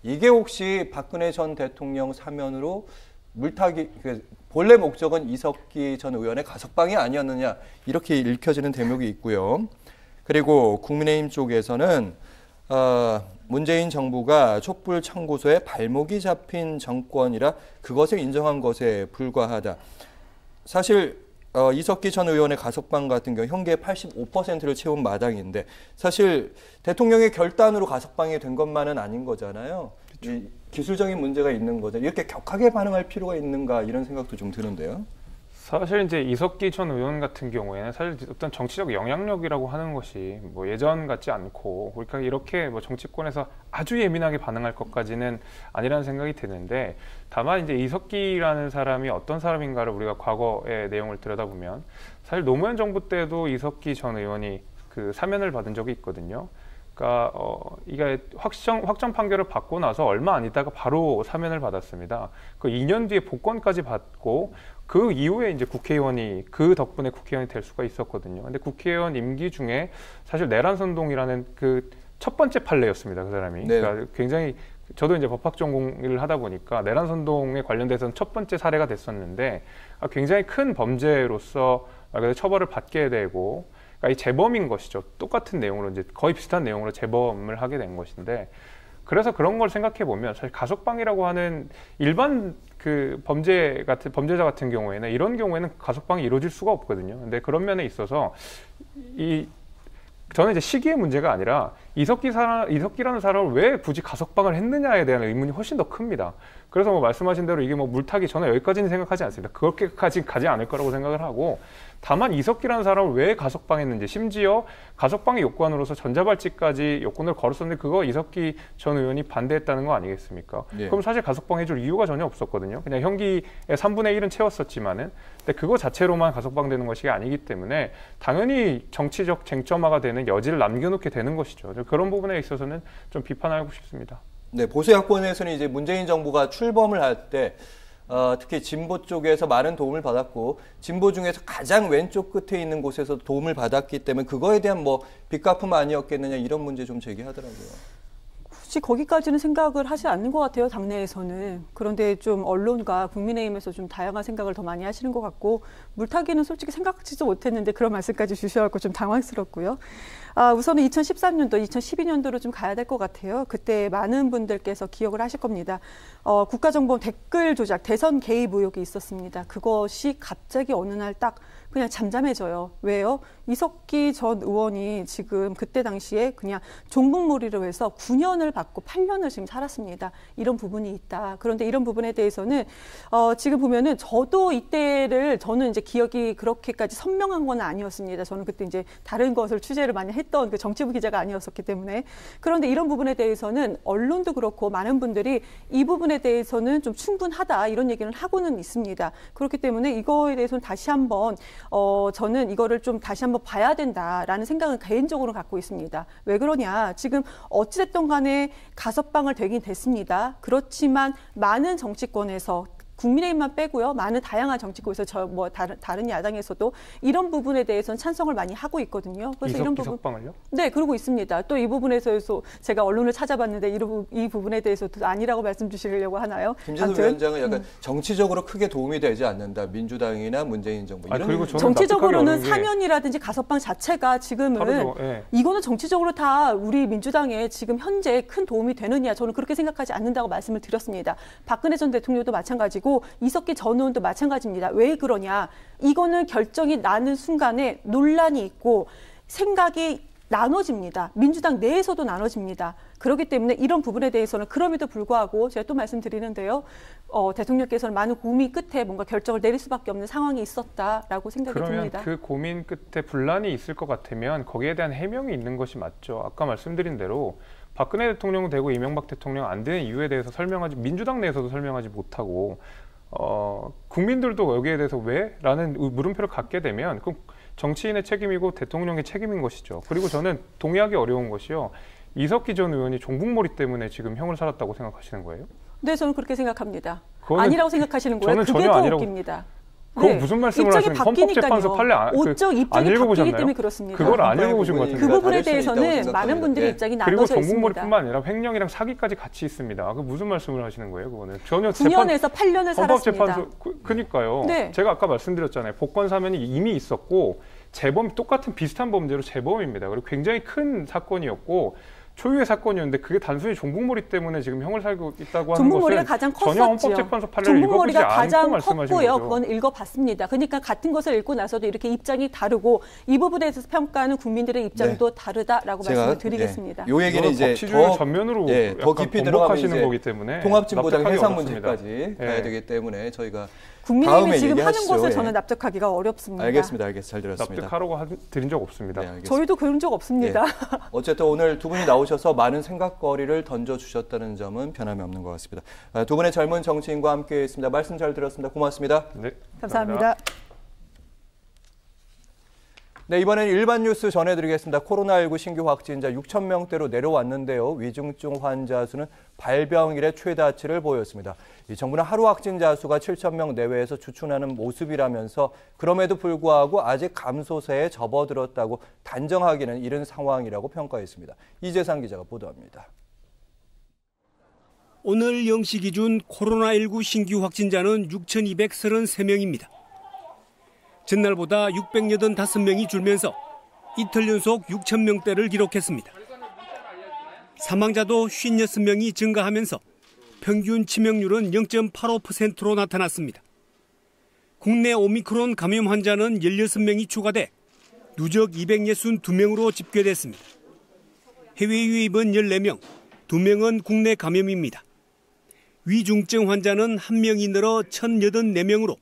이게 혹시 박근혜 전 대통령 사면으로 물타기, 본래 목적은 이석기 전 의원의 가석방이 아니었느냐 이렇게 읽혀지는 대목이 있고요. 그리고 국민의힘 쪽에서는 문재인 정부가 촛불 청구소에 발목이 잡힌 정권이라 그것을 인정한 것에 불과하다. 사실 이석기 전 의원의 가석방 같은 경우 형계 85%를 채운 마당인데 사실 대통령의 결단으로 가석방이 된 것만은 아닌 거잖아요. 그렇죠. 기술적인 문제가 있는 거죠. 이렇게 격하게 반응할 필요가 있는가 이런 생각도 좀 드는데요. 사실 이제 이석기 전 의원 같은 경우에는 사실 어떤 정치적 영향력이라고 하는 것이 뭐 예전 같지 않고 그러니까 이렇게 뭐 정치권에서 아주 예민하게 반응할 것까지는 아니라는 생각이 드는데 다만 이제 이석기라는 사람이 어떤 사람인가를 우리가 과거의 내용을 들여다보면 사실 노무현 정부 때도 이석기 전 의원이 그 사면을 받은 적이 있거든요. 그러니까 이게 확정 판결을 받고 나서 얼마 안 있다가 바로 사면을 받았습니다. 그 2년 뒤에 복권까지 받고 그 이후에 이제 국회의원이 그 덕분에 국회의원이 될 수가 있었거든요. 근데 국회의원 임기 중에 사실 내란선동이라는 그 첫 번째 판례였습니다. 그 사람이. 네. 그러니까 굉장히 저도 이제 법학 전공을 하다 보니까 내란선동에 관련돼서는 첫 번째 사례가 됐었는데 굉장히 큰 범죄로서 처벌을 받게 되고 그러니까 이 재범인 것이죠. 똑같은 내용으로 이제 거의 비슷한 내용으로 재범을 하게 된 것인데 그래서 그런 걸 생각해 보면 사실 가석방이라고 하는 일반 그 범죄자 같은 경우에는 이런 경우에는 가석방이 이루어질 수가 없거든요. 근데 그런 면에 있어서 저는 이제 시기의 문제가 아니라 이석기라는 사람을 왜 굳이 가석방을 했느냐에 대한 의문이 훨씬 더 큽니다. 그래서 뭐 말씀하신 대로 이게 뭐 물타기 저는 여기까지는 생각하지 않습니다. 그렇게까지 가지 않을 거라고 생각을 하고 다만 이석기라는 사람을 왜 가석방했는지 심지어 가석방의 요건으로서 전자발찌까지 요건을 걸었었는데 그거 이석기 전 의원이 반대했다는 거 아니겠습니까? 네. 그럼 사실 가석방해줄 이유가 전혀 없었거든요. 그냥 형기의 3분의 1은 채웠었지만은 근데 그거 자체로만 가석방되는 것이 아니기 때문에 당연히 정치적 쟁점화가 되는 여지를 남겨놓게 되는 것이죠. 그런 부분에 있어서는 좀 비판하고 싶습니다. 네, 보수 야권에서는 이제 문재인 정부가 출범을 할 때 특히 진보 쪽에서 많은 도움을 받았고 진보 중에서 가장 왼쪽 끝에 있는 곳에서 도움을 받았기 때문에 그거에 대한 뭐 빚갚음 아니었겠느냐 이런 문제 좀 제기하더라고요. 굳이 거기까지는 생각을 하지 않는 것 같아요, 당내에서는. 그런데 좀 언론과 국민의힘에서 좀 다양한 생각을 더 많이 하시는 것 같고 물타기는 솔직히 생각지도 못했는데 그런 말씀까지 주셔서 좀 당황스럽고요. 우선은 2013년도, 2012년도로 좀 가야 될 것 같아요. 그때 많은 분들께서 기억을 하실 겁니다. 국가정보원 댓글 조작, 대선 개입 의혹이 있었습니다. 그것이 갑자기 어느 날 딱 그냥 잠잠해져요. 왜요? 이석기 전 의원이 지금 그때 당시에 그냥 종북몰이로 해서 9년을 받고 8년을 지금 살았습니다. 이런 부분이 있다. 그런데 이런 부분에 대해서는 지금 보면은 저도 이때를 저는 이제 기억이 그렇게까지 선명한 건 아니었습니다. 저는 그때 이제 다른 것을 취재를 많이 했던 그 정치부 기자가 아니었었기 때문에. 그런데 이런 부분에 대해서는 언론도 그렇고 많은 분들이 이 부분에 대해서는 좀 충분하다 이런 얘기를 하고는 있습니다. 그렇기 때문에 이거에 대해서는 다시 한번 저는 이거를 좀 다시 한번 봐야 된다라는 생각은 개인적으로 갖고 있습니다. 왜 그러냐? 지금 어찌됐든 간에 가석방을 되긴 됐습니다. 그렇지만 많은 정치권에서 국민의힘만 빼고요. 많은 다양한 정치권에서 다른 야당에서도 이런 부분에 대해서는 찬성을 많이 하고 있거든요. 그래서 이런 부분 가석방을요? 네, 그러고 있습니다. 또 이 부분에서 제가 언론을 찾아봤는데 이 부분에 대해서도 아니라고 말씀 주시려고 하나요? 김재수 위원장은 약간 정치적으로 크게 도움이 되지 않는다. 민주당이나 문재인 정부. 그리고 정치적으로는 사면이라든지 가석방 자체가 지금은 예. 이거는 정치적으로 다 우리 민주당에 지금 현재 큰 도움이 되느냐 저는 그렇게 생각하지 않는다고 말씀을 드렸습니다. 박근혜 전 대통령도 마찬가지고 그리고 이석기 전 의원도 마찬가지입니다. 왜 그러냐? 이거는 결정이 나는 순간에 논란이 있고 생각이 나눠집니다. 민주당 내에서도 나눠집니다. 그렇기 때문에 이런 부분에 대해서는 그럼에도 불구하고 제가 또 말씀드리는데요. 대통령께서는 많은 고민 끝에 뭔가 결정을 내릴 수밖에 없는 상황이 있었다라고 생각이 듭니다. 그러면 그 고민 끝에 분란이 있을 것 같으면 거기에 대한 해명이 있는 것이 맞죠. 아까 말씀드린 대로 박근혜 대통령 되고 이명박 대통령 안 되는 이유에 대해서 민주당 내에서도 설명하지 못하고 국민들도 여기에 대해서 왜? 라는 물음표를 갖게 되면 그 정치인의 책임이고 대통령의 책임인 것이죠. 그리고 저는 동의하기 어려운 것이요. 이석기 전 의원이 종북몰이 때문에 지금 형을 살았다고 생각하시는 거예요? 네, 저는 그렇게 생각합니다. 아니라고 생각하시는 거예요? 저는 그게 전혀 더 아니라고. 웃깁니다. 그거 무슨 말씀을 하시는 거예요? 헌법재판소 판례 안 입장이 바뀌기 읽어보셨나요? 때문에 그렇습니다. 그걸 안 읽어보신 것 같은데. 그 부분에 대해서는 많은 분들의 입장이 나눠져 있습니다. 그리고 종북몰이뿐만 아니라 횡령이랑 사기까지 같이 있습니다. 그 무슨 말씀을 하시는 거예요? 그거는 전혀 9년에서 8년을 살았습니다. 그러니까요. 네. 제가 아까 말씀드렸잖아요. 복권 사면이 이미 있었고 똑같은 비슷한 범죄로 재범입니다. 그리고 굉장히 큰 사건이었고 초유의 사건이었는데 그게 단순히 종북몰이 때문에 지금 형을 살고 있다고 하는 종북몰이가 것은 가장 전혀 컸었죠. 헌법재판소 판례를 읽어보지 종북몰이가 가장 않고 말씀하신 컸고요. 거죠. 그건 읽어봤습니다. 그러니까 같은 것을 읽고 나서도 이렇게 입장이 다르고 이 부분에 대해서 평가하는 국민들의 입장도 다르다라고 말씀을 드리겠습니다. 요 얘기는 이제 법치주의 전면으로 더 깊이 들어가시는 거기 때문에 통합진보당 해산 어렵습니다. 문제까지 가야 되기 때문에 저희가 국민의힘이 지금 얘기하시죠. 하는 것을 저는 납득하기가 어렵습니다. 알겠습니다. 잘 들었습니다. 납득하라고 드린 적 없습니다. 네, 저희도 그런 적 없습니다. 어쨌든 오늘 두 분이 나오셔서 많은 생각거리를 던져주셨다는 점은 변함이 없는 것 같습니다. 두 분의 젊은 정치인과 함께했습니다. 말씀 잘 들었습니다. 고맙습니다. 네, 감사합니다. 네, 이번엔 일반 뉴스 전해드리겠습니다. 코로나19 신규 확진자 6천 명대로 내려왔는데요. 위중증 환자 수는 발병 이래 최다치를 보였습니다. 이 정부는 하루 확진자 수가 7천 명 내외에서 주춤하는 모습이라면서 그럼에도 불구하고 아직 감소세에 접어들었다고 단정하기는 이른 상황이라고 평가했습니다. 이재상 기자가 보도합니다. 오늘 0시 기준 코로나19 신규 확진자는 6,233명입니다. 전날보다 685명이 줄면서 이틀 연속 6,000명대를 기록했습니다. 사망자도 56명이 증가하면서 평균 치명률은 0.85%로 나타났습니다. 국내 오미크론 감염 환자는 16명이 추가돼 누적 262명으로 집계됐습니다. 해외 유입은 14명, 2명은 국내 감염입니다. 위중증 환자는 1명이 늘어 1,084명으로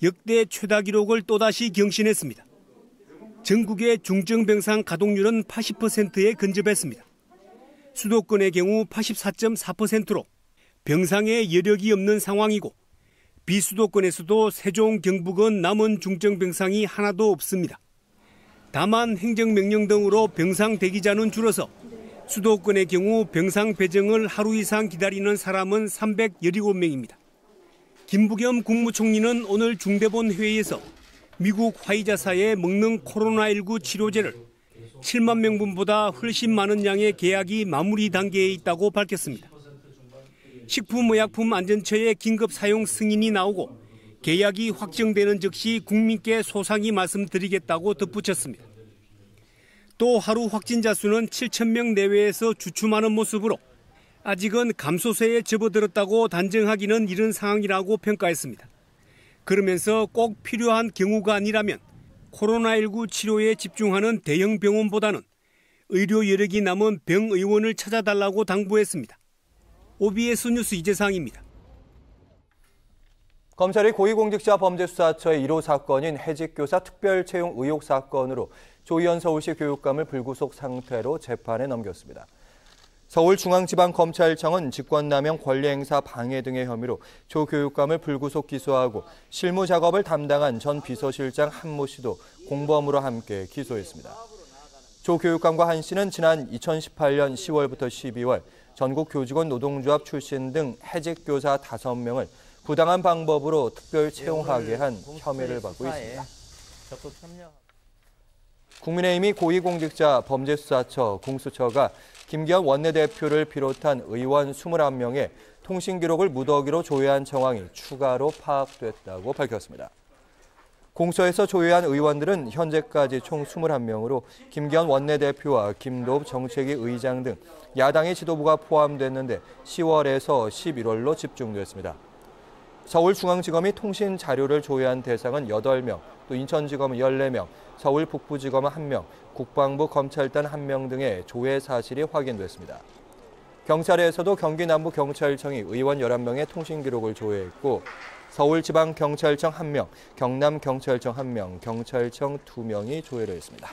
역대 최다 기록을 또다시 경신했습니다. 전국의 중증병상 가동률은 80%에 근접했습니다. 수도권의 경우 84.4%로 병상에 여력이 없는 상황이고 비수도권에서도 세종, 경북은 남은 중증병상이 하나도 없습니다. 다만 행정명령 등으로 병상 대기자는 줄어서 수도권의 경우 병상 배정을 하루 이상 기다리는 사람은 317명입니다. 김부겸 국무총리는 오늘 중대본 회의에서 미국 화이자사의 먹는 코로나19 치료제를 7만 명분보다 훨씬 많은 양의 계약이 마무리 단계에 있다고 밝혔습니다. 식품의약품안전처의 긴급 사용 승인이 나오고 계약이 확정되는 즉시 국민께 소상히 말씀드리겠다고 덧붙였습니다. 또 하루 확진자 수는 7,000명 내외에서 주춤하는 모습으로 아직은 감소세에 접어들었다고 단정하기는 이른 상황이라고 평가했습니다. 그러면서 꼭 필요한 경우가 아니라면 코로나19 치료에 집중하는 대형 병원보다는 의료 여력이 남은 병의원을 찾아달라고 당부했습니다. OBS 뉴스 이재상입니다. 검찰이 고위공직자 범죄수사처의 1호 사건인 해직교사 특별채용 의혹 사건으로 조희연 서울시 교육감을 불구속 상태로 재판에 넘겼습니다. 서울중앙지방검찰청은 직권남용 권리행사 방해 등의 혐의로 조 교육감을 불구속 기소하고 실무 작업을 담당한 전 비서실장 한모 씨도 공범으로 함께 기소했습니다. 조 교육감과 한 씨는 지난 2018년 10월부터 12월 전국 교직원 노동조합 출신 등 해직 교사 5명을 부당한 방법으로 특별 채용하게 한 혐의를 받고 있습니다. 국민의힘이 고위공직자 범죄수사처 공수처가 김기현 원내대표를 비롯한 의원 21명의 통신기록을 무더기로 조회한 정황이 추가로 파악됐다고 밝혔습니다. 공수처에서 조회한 의원들은 현재까지 총 21명으로 김기현 원내대표와 김도읍 정책위 의장 등 야당의 지도부가 포함됐는데 10월에서 11월로 집중됐습니다. 서울중앙지검이 통신 자료를 조회한 대상은 8명, 또 인천지검은 14명, 서울 북부지검은 1명, 국방부 검찰단 1명 등의 조회 사실이 확인됐습니다. 경찰에서도 경기 남부경찰청이 의원 11명의 통신 기록을 조회했고 서울지방경찰청 1명, 경남경찰청 1명, 경찰청 2명이 조회를 했습니다.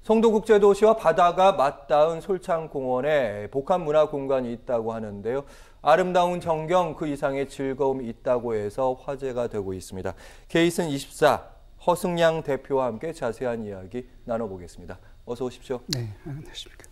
송도국제도시와 바다가 맞닿은 솔창공원에 복합문화공간이 있다고 하는데요. 아름다운 전경 그 이상의 즐거움이 있다고 해서 화제가 되고 있습니다. 케이슨24 허승양 대표와 함께 자세한 이야기 나눠보겠습니다. 어서 오십시오. 네, 안녕하십니까.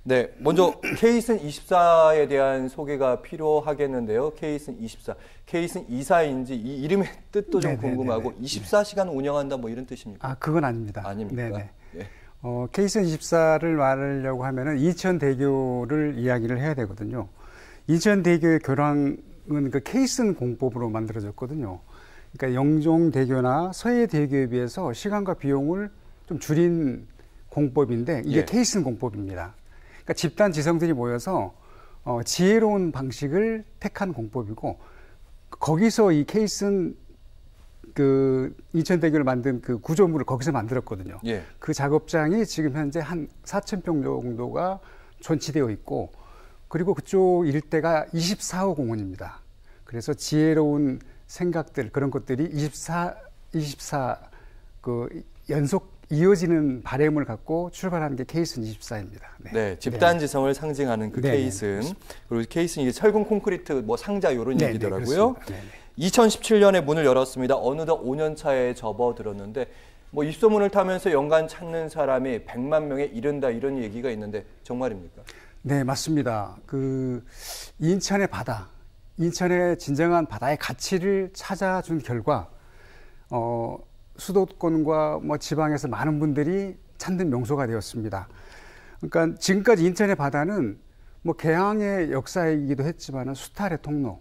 네, 먼저 케이슨24에 대한 소개가 필요하겠는데요. 케이슨24, 케이슨24인지 이 이름의 뜻도 좀 궁금하고 24시간 운영한다 뭐 이런 뜻입니까? 아, 그건 아닙니다. 아닙니까? 네네. 예. 케이슨24를 말하려고 하면은 인천대교를 이야기를 해야 되거든요. 인천대교의 교량은 그 케이슨 공법으로 만들어졌거든요. 그러니까 영종대교나 서해대교에 비해서 시간과 비용을 좀 줄인 공법인데 이게 케이슨 공법입니다. 그러니까 집단 지성들이 모여서 지혜로운 방식을 택한 공법이고 거기서 이 케이슨 그 인천대교를 만든 그 구조물을 거기서 만들었거든요. 예. 그 작업장이 지금 현재 한 4,000평 정도가 존치되어 있고 그리고 그쪽 일대가 24호 공원입니다. 그래서 지혜로운 생각들 그런 것들이 24 그 연속 이어지는 바램을 갖고 출발하는 게 케이슨 24입니다. 네, 집단지성을 상징하는 그 케이슨. 그리고 케이슨 이게 철근 콘크리트 뭐 상자 이런 얘기더라고요. 2017년에 문을 열었습니다. 어느덧 5년 차에 접어들었는데 뭐 입소문을 타면서 연간 찾는 사람이 100만 명에 이른다 이런 얘기가 있는데 정말입니까? 네, 맞습니다. 그 인천의 바다, 인천의 진정한 바다의 가치를 찾아준 결과 수도권과 뭐 지방에서 많은 분들이 찾는 명소가 되었습니다. 그러니까 지금까지 인천의 바다는 뭐 개항의 역사이기도 했지만은 수탈의 통로,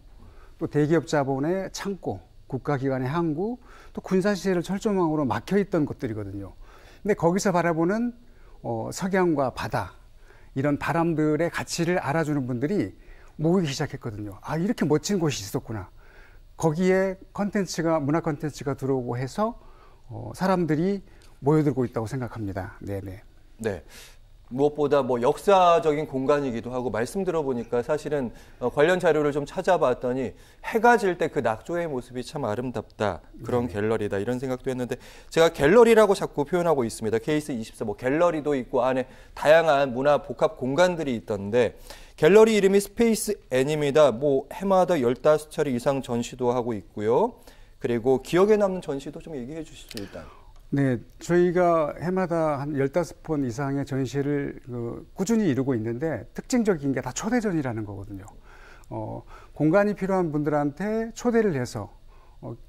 또 대기업 자본의 창고, 국가기관의 항구, 또 군사시설을 철조망으로 막혀있던 곳들이거든요. 근데 거기서 바라보는 석양과 바다, 이런 바람들의 가치를 알아주는 분들이 모이기 시작했거든요. 아, 이렇게 멋진 곳이 있었구나. 거기에 문화 컨텐츠가 들어오고 해서 사람들이 모여들고 있다고 생각합니다. 네네. 네. 무엇보다 뭐 역사적인 공간이기도 하고 말씀 들어보니까 사실은 관련 자료를 좀 찾아봤더니 해가 질 때 그 낙조의 모습이 참 아름답다. 그런 갤러리다. 이런 생각도 했는데 제가 갤러리라고 자꾸 표현하고 있습니다. 케이슨24 뭐 갤러리도 있고 안에 다양한 문화 복합 공간들이 있던데 갤러리 이름이 스페이스 N입니다. 뭐 해마다 15차례 이상 전시도 하고 있고요. 그리고 기억에 남는 전시도 좀 얘기해 주시죠, 일단. 네, 저희가 해마다 한 15번 이상의 전시를 꾸준히 이루고 있는데 특징적인 게 다 초대전이라는 거거든요. 공간이 필요한 분들한테 초대를 해서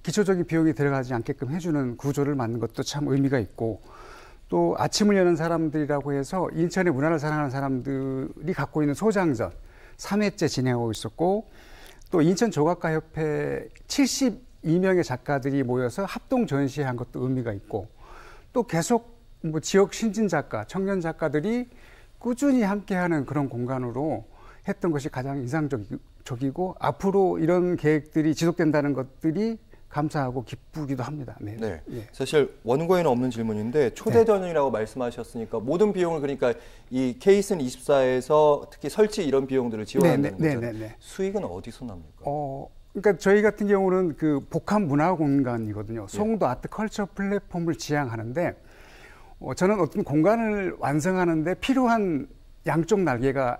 기초적인 비용이 들어가지 않게끔 해주는 구조를 만든 것도 참 의미가 있고 또 아침을 여는 사람들이라고 해서 인천의 문화를 사랑하는 사람들이 갖고 있는 소장전 3회째 진행하고 있었고 또 인천조각가협회 72명의 작가들이 모여서 합동 전시한 것도 의미가 있고 또 계속 뭐 지역 신진 작가, 청년 작가들이 꾸준히 함께하는 그런 공간으로 했던 것이 가장 인상적이고 앞으로 이런 계획들이 지속된다는 것들이 감사하고 기쁘기도 합니다. 네. 네. 예. 사실 원고에는 없는 질문인데 초대전이라고 말씀하셨으니까 모든 비용을 그러니까 이 케이슨24에서 특히 설치 이런 비용들을 지원한다는 거잖아요. 수익은 어디서 납니까? 그러니까 저희 같은 경우는 그 복합 문화 공간이거든요. 송도 아트 컬처 플랫폼을 지향하는데 저는 어떤 공간을 완성하는데 필요한 양쪽 날개가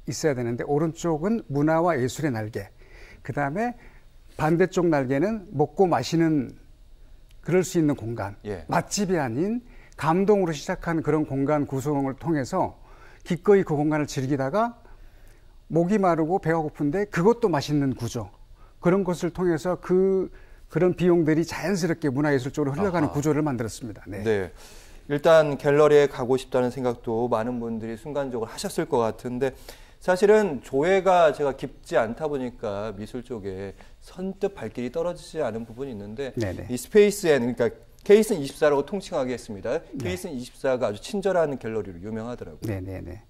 있어야 되는데 오른쪽은 문화와 예술의 날개, 그 다음에 반대쪽 날개는 먹고 마시는 그럴 수 있는 공간, 맛집이 아닌 감동으로 시작한 그런 공간 구성을 통해서 기꺼이 그 공간을 즐기다가 목이 마르고 배가 고픈데 그것도 맛있는 구조, 그런 것을 통해서 그런 비용들이 자연스럽게 문화예술 쪽으로 흘러가는 구조를 만들었습니다. 네. 네. 일단 갤러리에 가고 싶다는 생각도 많은 분들이 순간적으로 하셨을 것 같은데 사실은 조예가 제가 깊지 않다 보니까 미술 쪽에 선뜻 발길이 떨어지지 않은 부분이 있는데 이 스페이스 N, 그러니까 케이슨 24라고 통칭하게 했습니다. 케이슨 24가 아주 친절한 갤러리로 유명하더라고요. 네네네.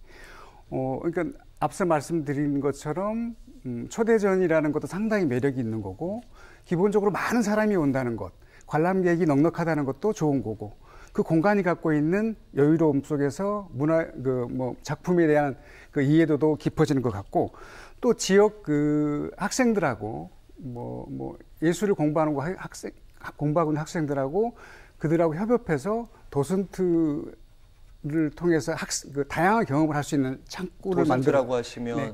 그러니까 앞서 말씀드린 것처럼 초대전이라는 것도 상당히 매력이 있는 거고, 기본적으로 많은 사람이 온다는 것, 관람객이 넉넉하다는 것도 좋은 거고, 그 공간이 갖고 있는 여유로움 속에서 작품에 대한 그 이해도도 깊어지는 것 같고, 또 지역 그 학생들하고 예술을 공부하고 있는 학생들하고 그들하고 협업해서 도슨트를 통해서 다양한 경험을 할 수 있는 창구를 도슨트라고 하시면 네,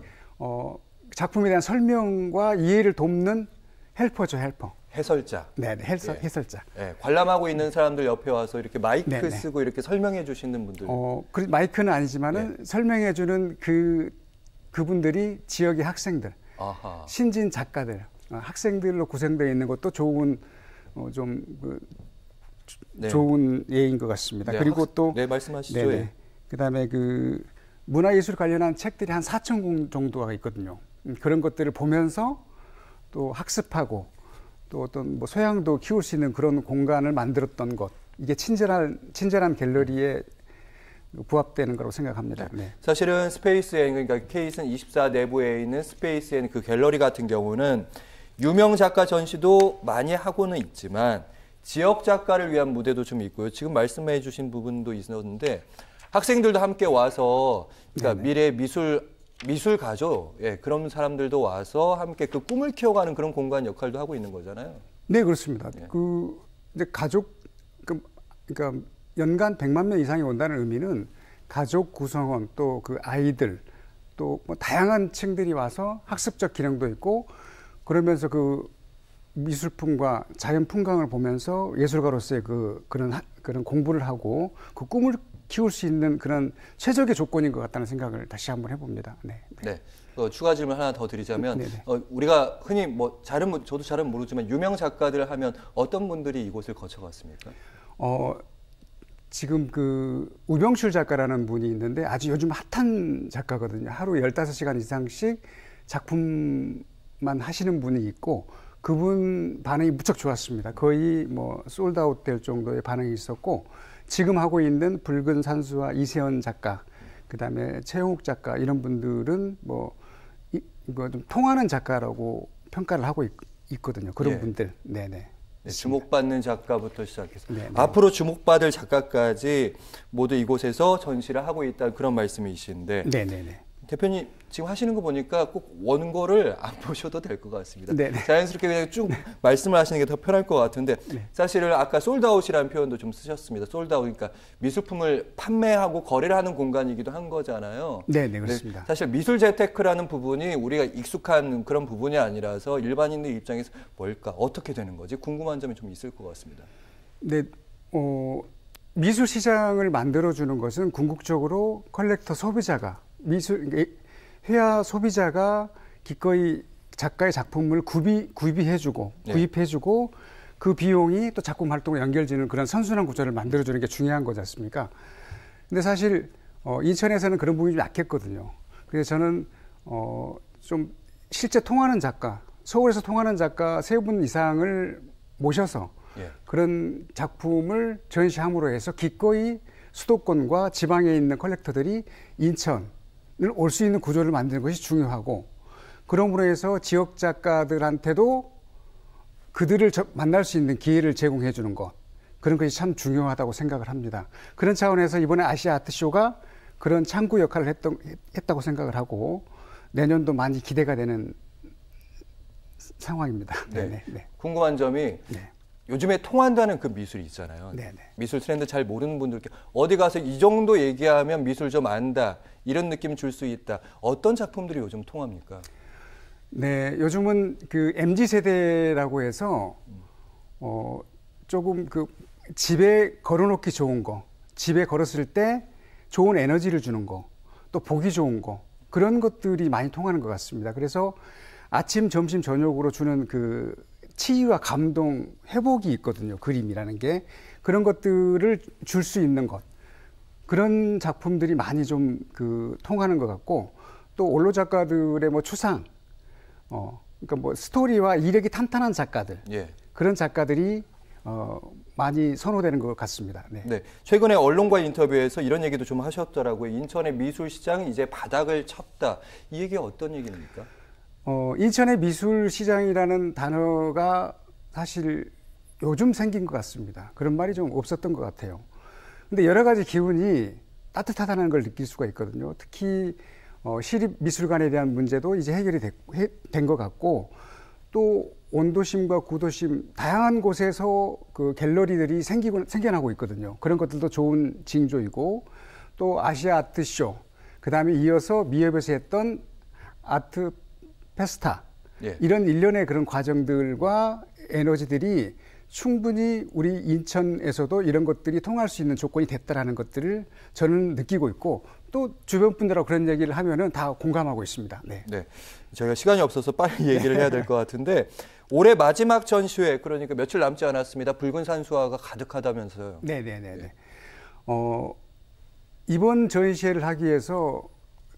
작품에 대한 설명과 이해를 돕는 헬퍼죠, 헬퍼. 해설자. 네, 해설자. 네, 관람하고 있는 사람들 옆에 와서 이렇게 마이크 네네. 쓰고 이렇게 설명해 주시는 분들. 마이크는 아니지만은 설명해 주는 그분들이 지역의 학생들, 아하. 신진 작가들, 학생들로 구성되어 있는 것도 좋은 좋은 예인 것 같습니다. 네, 그리고 또 말씀하시죠. 예. 그다음에 그 문화예술 관련한 책들이 한 4,000권 정도가 있거든요. 그런 것들을 보면서 또 학습하고 또 어떤 소양도 키울 수 있는 그런 공간을 만들었던 것, 이게 친절한 갤러리에 부합되는 거라고 생각합니다. 네. 사실은 스페이스엔, 그러니까 케이슨 24 내부에 있는 스페이스엔 그 갤러리 같은 경우는 유명 작가 전시도 많이 하고는 있지만 지역 작가를 위한 무대도 좀 있고요. 지금 말씀해 주신 부분도 있었는데 학생들도 함께 와서, 그러니까 미래 미술가죠. 예, 그런 사람들도 와서 함께 그 꿈을 키워가는 그런 공간 역할도 하고 있는 거잖아요. 네, 그렇습니다. 예. 이제 그러니까 연간 100만 명 이상이 온다는 의미는 가족 구성원, 또 그 아이들, 또 다양한 층들이 와서 학습적 기능도 있고, 그러면서 그 미술품과 자연 풍광을 보면서 예술가로서의 그런 공부를 하고 그 꿈을 키울 수 있는 그런 최적의 조건인 것 같다는 생각을 다시 한번 해봅니다. 네. 추가 질문 하나 더 드리자면, 우리가 흔히 저도 잘은 모르지만 유명 작가들 하면 어떤 분들이 이곳을 거쳐갔습니까? 지금 그 우병출 작가라는 분이 있는데 아주 요즘 핫한 작가거든요. 하루 15시간 이상씩 작품만 하시는 분이 있고, 그분 반응이 무척 좋았습니다. 거의 솔드아웃 될 정도의 반응이 있었고, 지금 하고 있는 붉은 산수와 이세연 작가, 그다음에 최영욱 작가, 이런 분들은 이거 좀 통하는 작가라고 평가를 하고 있거든요. 그런 분들. 네네. 네, 주목받는 작가부터 시작해서 네네. 앞으로 주목받을 작가까지 모두 이곳에서 전시를 하고 있다는 그런 말씀이신데, 네네네. 대표님 지금 하시는 거 보니까 꼭 원고를 안 보셔도 될 것 같습니다. 네네. 자연스럽게 그냥 쭉 말씀을 하시는 게 더 편할 것 같은데, 사실은 아까 솔드아웃이라는 표현도 좀 쓰셨습니다. 솔드아웃, 그러니까 미술품을 판매하고 거래를 하는 공간이기도 한 거잖아요. 네네, 그렇습니다. 사실 미술 재테크라는 부분이 우리가 익숙한 그런 부분이 아니라서 일반인들 입장에서 뭘까, 어떻게 되는 거지 궁금한 점이 좀 있을 것 같습니다. 네, 미술 시장을 만들어주는 것은 궁극적으로 컬렉터 소비자가 회화 소비자가 기꺼이 작가의 작품을 구입해주고 그 비용이 또 작품 활동에 연결되는 그런 선순환 구조를 만들어주는 게 중요한 거지 않습니까? 근데 사실 인천에서는 그런 부분이 좀 약했거든요. 그래서 저는 좀 실제 통하는 작가, 서울에서 통하는 작가 3분 이상을 모셔서 그런 작품을 전시함으로 해서 기꺼이 수도권과 지방에 있는 컬렉터들이 인천을 올 수 있는 구조를 만드는 것이 중요하고, 그러므로 해서 지역 작가들한테도 그들을 만날 수 있는 기회를 제공해 주는 것, 그런 것이 참 중요하다고 생각을 합니다. 그런 차원에서 이번에 아시아 아트쇼가 그런 창구 역할을 했다고 생각을 하고, 내년도 많이 기대가 되는 상황입니다. 네. 궁금한 점이 요즘에 통한다는 그 미술이 있잖아요. 미술 트렌드 잘 모르는 분들께 어디 가서 이 정도 얘기하면 미술 좀 안다, 이런 느낌 줄 수 있다. 어떤 작품들이 요즘 통합니까? 네, 요즘은 그 MZ세대라고 해서 조금 그 집에 걸어놓기 좋은 거, 집에 걸었을 때 좋은 에너지를 주는 거, 또 보기 좋은 거, 그런 것들이 많이 통하는 것 같습니다. 그래서 아침, 점심, 저녁으로 주는 그 치유와 감동, 회복이 있거든요. 그림이라는 게. 그런 것들을 줄 수 있는 것. 그런 작품들이 많이 좀 통하는 것 같고, 또 원로 작가들의 추상, 그러니까 스토리와 이력이 탄탄한 작가들. 그런 작가들이 많이 선호되는 것 같습니다. 네. 네, 최근에 언론과 인터뷰에서 이런 얘기도 좀 하셨더라고요. 인천의 미술시장이 이제 바닥을 쳤다. 이 얘기가 어떤 얘기입니까? 인천의 미술시장이라는 단어가 사실 요즘 생긴 것 같습니다. 그런 말이 좀 없었던 것 같아요. 근데 여러 가지 기운이 따뜻하다는 걸 느낄 수가 있거든요. 특히 시립미술관에 대한 문제도 이제 해결이 된 것 같고, 또 원도심과 구도심 다양한 곳에서 그 갤러리들이 생겨나고 있거든요. 그런 것들도 좋은 징조이고, 또 아시아 아트쇼, 그 다음에 이어서 미협에서 했던 아트 페스타, 예. 이런 일련의 그런 과정들과 에너지들이 충분히 우리 인천에서도 이런 것들이 통할 수 있는 조건이 됐다라는 것들을 저는 느끼고 있고, 또 주변 분들하고 그런 얘기를 하면은 다 공감하고 있습니다. 네. 네, 저희가 시간이 없어서 빨리 얘기를 해야 될 것 같은데 올해 마지막 전시회, 그러니까 며칠 남지 않았습니다. 붉은 산수화가 가득하다면서요. 네네네. 이번 전시회를 하기 위해서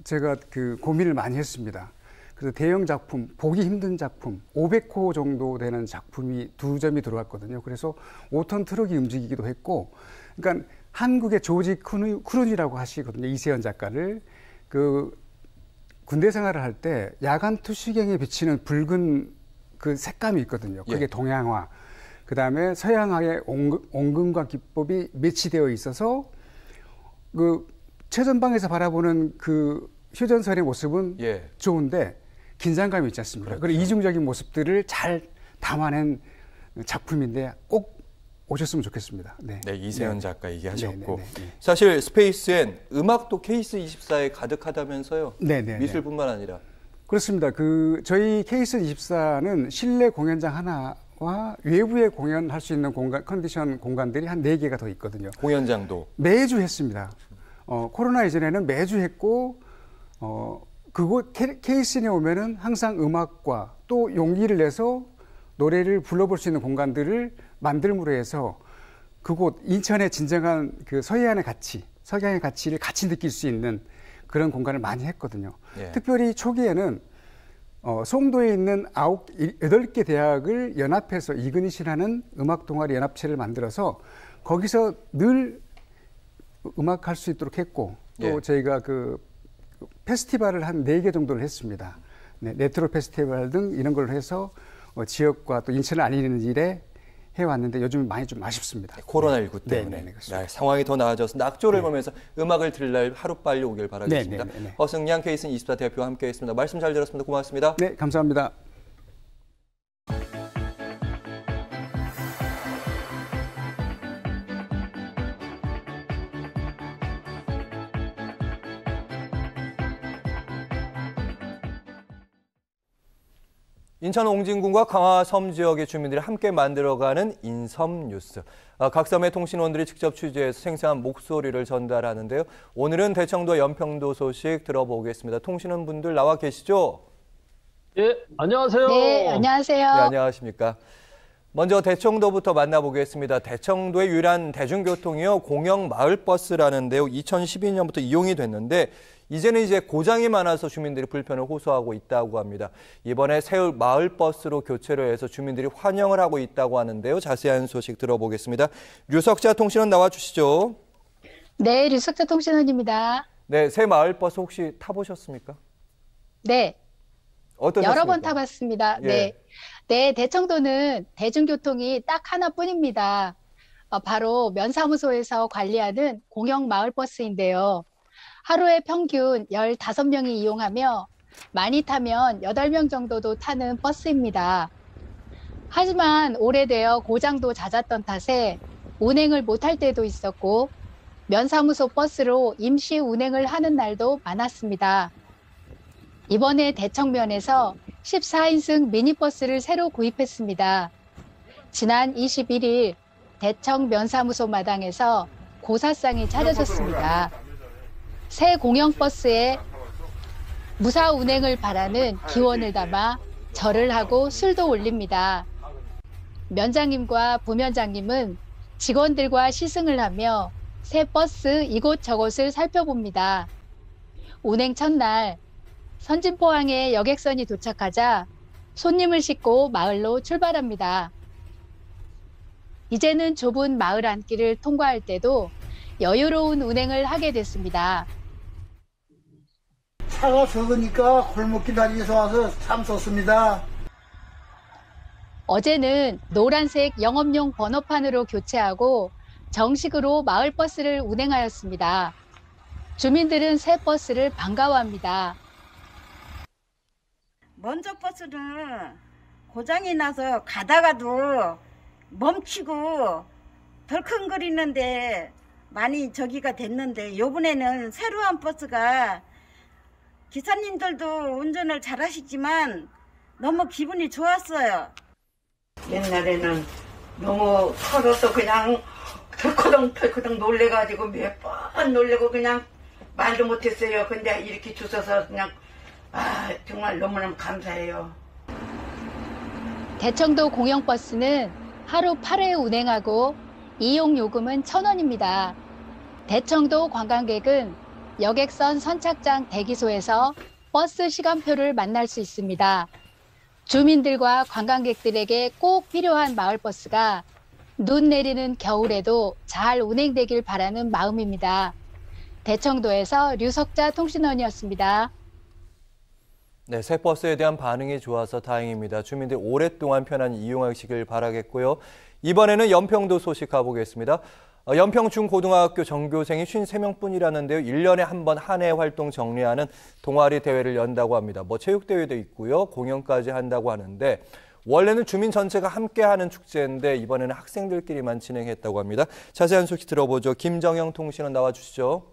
제가 그 고민을 많이 했습니다. 그래서 대형 작품, 보기 힘든 작품, 500호 정도 되는 작품이 2점이 들어왔거든요. 그래서 5톤 트럭이 움직이기도 했고, 그러니까 한국의 조지 크룬이라고 하시거든요. 이세연 작가를. 그 군대 생활을 할 때 야간 투시경에 비치는 붉은 그 색감이 있거든요. 그게 예. 동양화. 그 다음에 서양화의 온금과 기법이 매치되어 있어서 그 최전방에서 바라보는 그 휴전선의 모습은 예. 좋은데 긴장감이 있지 않습니까? 그렇죠. 그리고 이중적인 모습들을 잘 담아낸 작품인데 꼭 오셨으면 좋겠습니다. 네, 네, 이세연 작가 얘기하셨고, 네. 사실 스페이스엔 음악도 케이스 24에 가득하다면서요. 네네. 미술뿐만 아니라. 그렇습니다. 그 저희 케이스 24는 실내 공연장 하나와 외부에 공연할 수 있는 컨디션 공간들이 한 4개가 더 있거든요. 공연장도. 매주 했습니다. 코로나 이전에는 매주 했고, 그곳 케이스에 오면은 항상 음악과 또 용기를 내서 노래를 불러볼 수 있는 공간들을 만들므로 해서 그곳 인천의 진정한 그 서해안의 가치, 석양의 가치를 같이 느낄 수 있는 그런 공간을 많이 했거든요. 예. 특별히 초기에는 송도에 있는 8개 대학을 연합해서 이그닛이라는 음악 동아리 연합체를 만들어서 거기서 늘 음악할 수 있도록 했고, 또 예. 저희가 그 페스티벌을 한 4개 정도를 했습니다. 네, 레트로 페스티벌 등 이런 걸 해서 지역과 또 인천을 알리는 일에 해왔는데 요즘 많이 좀 아쉽습니다. 코로나19 때문에. 네, 그렇습니다. 상황이 더 나아져서 낙조를 보면서 음악을 들을 날 하루빨리 오길 바라겠습니다. 네. 허승양 케이슨 24 대표와 함께했습니다. 말씀 잘 들었습니다. 고맙습니다. 네, 감사합니다. 인천 옹진군과 강화섬 지역의 주민들이 함께 만들어가는 인섬뉴스. 각 섬의 통신원들이 직접 취재해서 생생한 목소리를 전달하는데요. 오늘은 대청도 연평도 소식 들어보겠습니다. 통신원 분들 나와 계시죠? 예, 안녕하세요. 네, 안녕하세요. 네, 안녕하십니까. 먼저 대청도부터 만나보겠습니다. 대청도의 유일한 대중교통이요, 공영 마을버스라는데요. 2012년부터 이용이 됐는데 이제는 이제 고장이 많아서 주민들이 불편을 호소하고 있다고 합니다. 이번에 새 마을버스로 교체를 해서 주민들이 환영을 하고 있다고 하는데요. 자세한 소식 들어보겠습니다. 류석자 통신원 나와주시죠. 네, 류석자 통신원입니다. 네, 새 마을버스 혹시 타보셨습니까? 네, 어떠셨습니까? 여러 번 타봤습니다. 예. 네, 대청도는 대중교통이 딱 하나뿐입니다. 바로 면사무소에서 관리하는 공영 마을버스인데요. 하루에 평균 15명이 이용하며 많이 타면 8명 정도도 타는 버스입니다. 하지만 오래되어 고장도 잦았던 탓에 운행을 못할 때도 있었고 면사무소 버스로 임시 운행을 하는 날도 많았습니다. 이번에 대청면에서 14인승 미니버스를 새로 구입했습니다. 지난 21일 대청 면사무소 마당에서 고사상이 차려졌습니다. 새 공영버스에 무사 운행을 바라는 기원을 담아 절을 하고 술도 올립니다. 면장님과 부면장님은 직원들과 시승을 하며 새 버스 이곳저곳을 살펴봅니다. 운행 첫날 선진포항에 여객선이 도착하자 손님을 싣고 마을로 출발합니다. 이제는 좁은 마을 안길을 통과할 때도 여유로운 운행을 하게 됐습니다. 차가 적으니까 골목길 다니면서 와서 참 좋습니다. 어제는 노란색 영업용 번호판으로 교체하고 정식으로 마을버스를 운행하였습니다. 주민들은 새 버스를 반가워합니다. 먼저 버스는 고장이 나서 가다가도 멈추고 덜컹거리는데 많이 저기가 됐는데 이번에는 새로운 버스가 기사님들도 운전을 잘하시지만 너무 기분이 좋았어요. 옛날에는 너무 커서 그냥 덜커덩 놀래가지고 몇 번 놀래고 그냥 말도 못했어요. 근데 이렇게 주셔서 그냥 정말 너무너무 감사해요. 대청도 공영버스는 하루 8회 운행하고 이용 요금은 1,000원입니다. 대청도 관광객은 여객선 선착장 대기소에서 버스 시간표를 만날 수 있습니다. 주민들과 관광객들에게 꼭 필요한 마을버스가 눈 내리는 겨울에도 잘 운행되길 바라는 마음입니다. 대청도에서 류석자 통신원이었습니다. 네, 새 버스에 대한 반응이 좋아서 다행입니다. 주민들 오랫동안 편안히 이용하시길 바라겠고요. 이번에는 연평도 소식 가보겠습니다. 연평 중고등학교 전교생이 53명뿐이라는데요. 1년에 한 번 한 해 활동 정리하는 동아리 대회를 연다고 합니다. 체육대회도 있고요. 공연까지 한다고 하는데 원래는 주민 전체가 함께하는 축제인데 이번에는 학생들끼리만 진행했다고 합니다. 자세한 소식 들어보죠. 김정영 통신원 나와주시죠.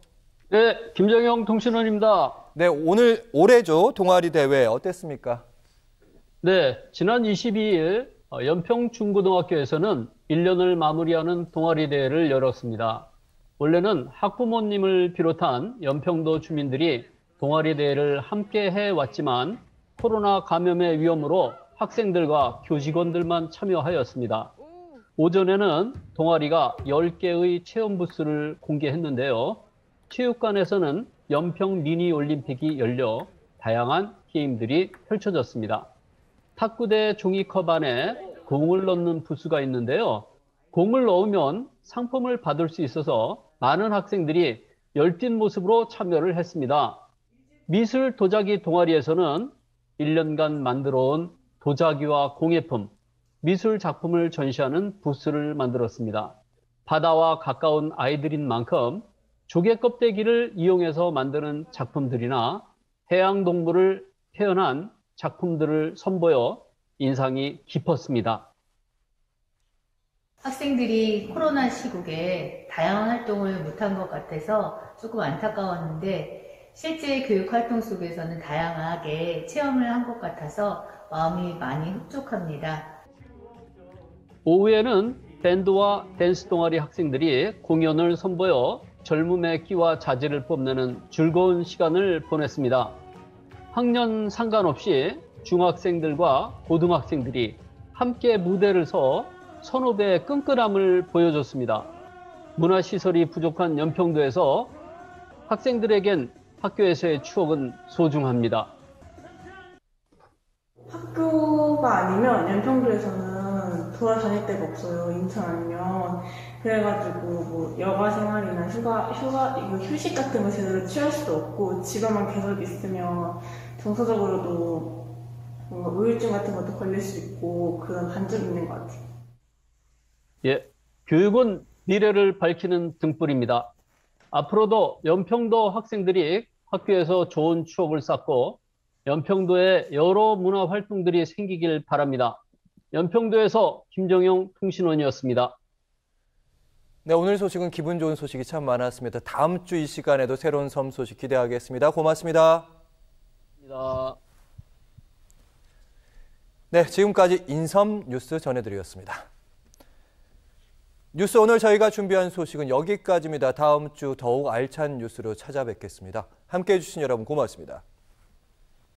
네, 김정영 통신원입니다. 네, 올해죠. 동아리 대회 어땠습니까? 네, 지난 22일 연평 중고등학교에서는 1년을 마무리하는 동아리 대회를 열었습니다. 원래는 학부모님을 비롯한 연평도 주민들이 동아리 대회를 함께 해왔지만 코로나 감염의 위험으로 학생들과 교직원들만 참여하였습니다. 오전에는 동아리가 10개의 체험 부스를 공개했는데요. 체육관에서는 연평 미니 올림픽이 열려 다양한 게임들이 펼쳐졌습니다. 탁구대 종이컵 안에 공을 넣는 부스가 있는데요. 공을 넣으면 상품을 받을 수 있어서 많은 학생들이 열띤 모습으로 참여를 했습니다. 미술 도자기 동아리에서는 1년간 만들어온 도자기와 공예품, 미술 작품을 전시하는 부스를 만들었습니다. 바다와 가까운 아이들인 만큼 조개 껍데기를 이용해서 만드는 작품들이나 해양동물을 표현한 작품들을 선보여 인상이 깊었습니다. 학생들이 코로나 시국에 다양한 활동을 못한 것 같아서 조금 안타까웠는데 실제 교육 활동 속에서는 다양하게 체험을 한 것 같아서 마음이 많이 흡족합니다. 오후에는 밴드와 댄스 동아리 학생들이 공연을 선보여 젊음의 끼와 자질을 뽐내는 즐거운 시간을 보냈습니다. 학년 상관없이 중학생들과 고등학생들이 함께 무대를 서 선후배의 끈끈함을 보여줬습니다. 문화시설이 부족한 연평도에서 학생들에겐 학교에서의 추억은 소중합니다. 학교가 아니면 연평도에서는 돌아다닐 데가 없어요. 인천 아니면. 그래가지고 여가 생활이나 휴식 같은 거 제대로 취할 수도 없고 집에만 계속 있으면 정서적으로도 뭔가 우울증 같은 것도 걸릴 수 있고 그런 단점이 있는 것 같아요. 예, 교육은 미래를 밝히는 등불입니다. 앞으로도 연평도 학생들이 학교에서 좋은 추억을 쌓고 연평도에 여러 문화 활동들이 생기길 바랍니다. 연평도에서 김정영 통신원이었습니다. 네, 오늘 소식은 기분 좋은 소식이 참 많았습니다. 다음 주 이 시간에도 새로운 섬 소식 기대하겠습니다. 고맙습니다. 네, 지금까지 인섬 뉴스 전해드렸습니다. 뉴스 오늘 저희가 준비한 소식은 여기까지입니다. 다음 주 더욱 알찬 뉴스로 찾아뵙겠습니다. 함께해 주신 여러분 고맙습니다.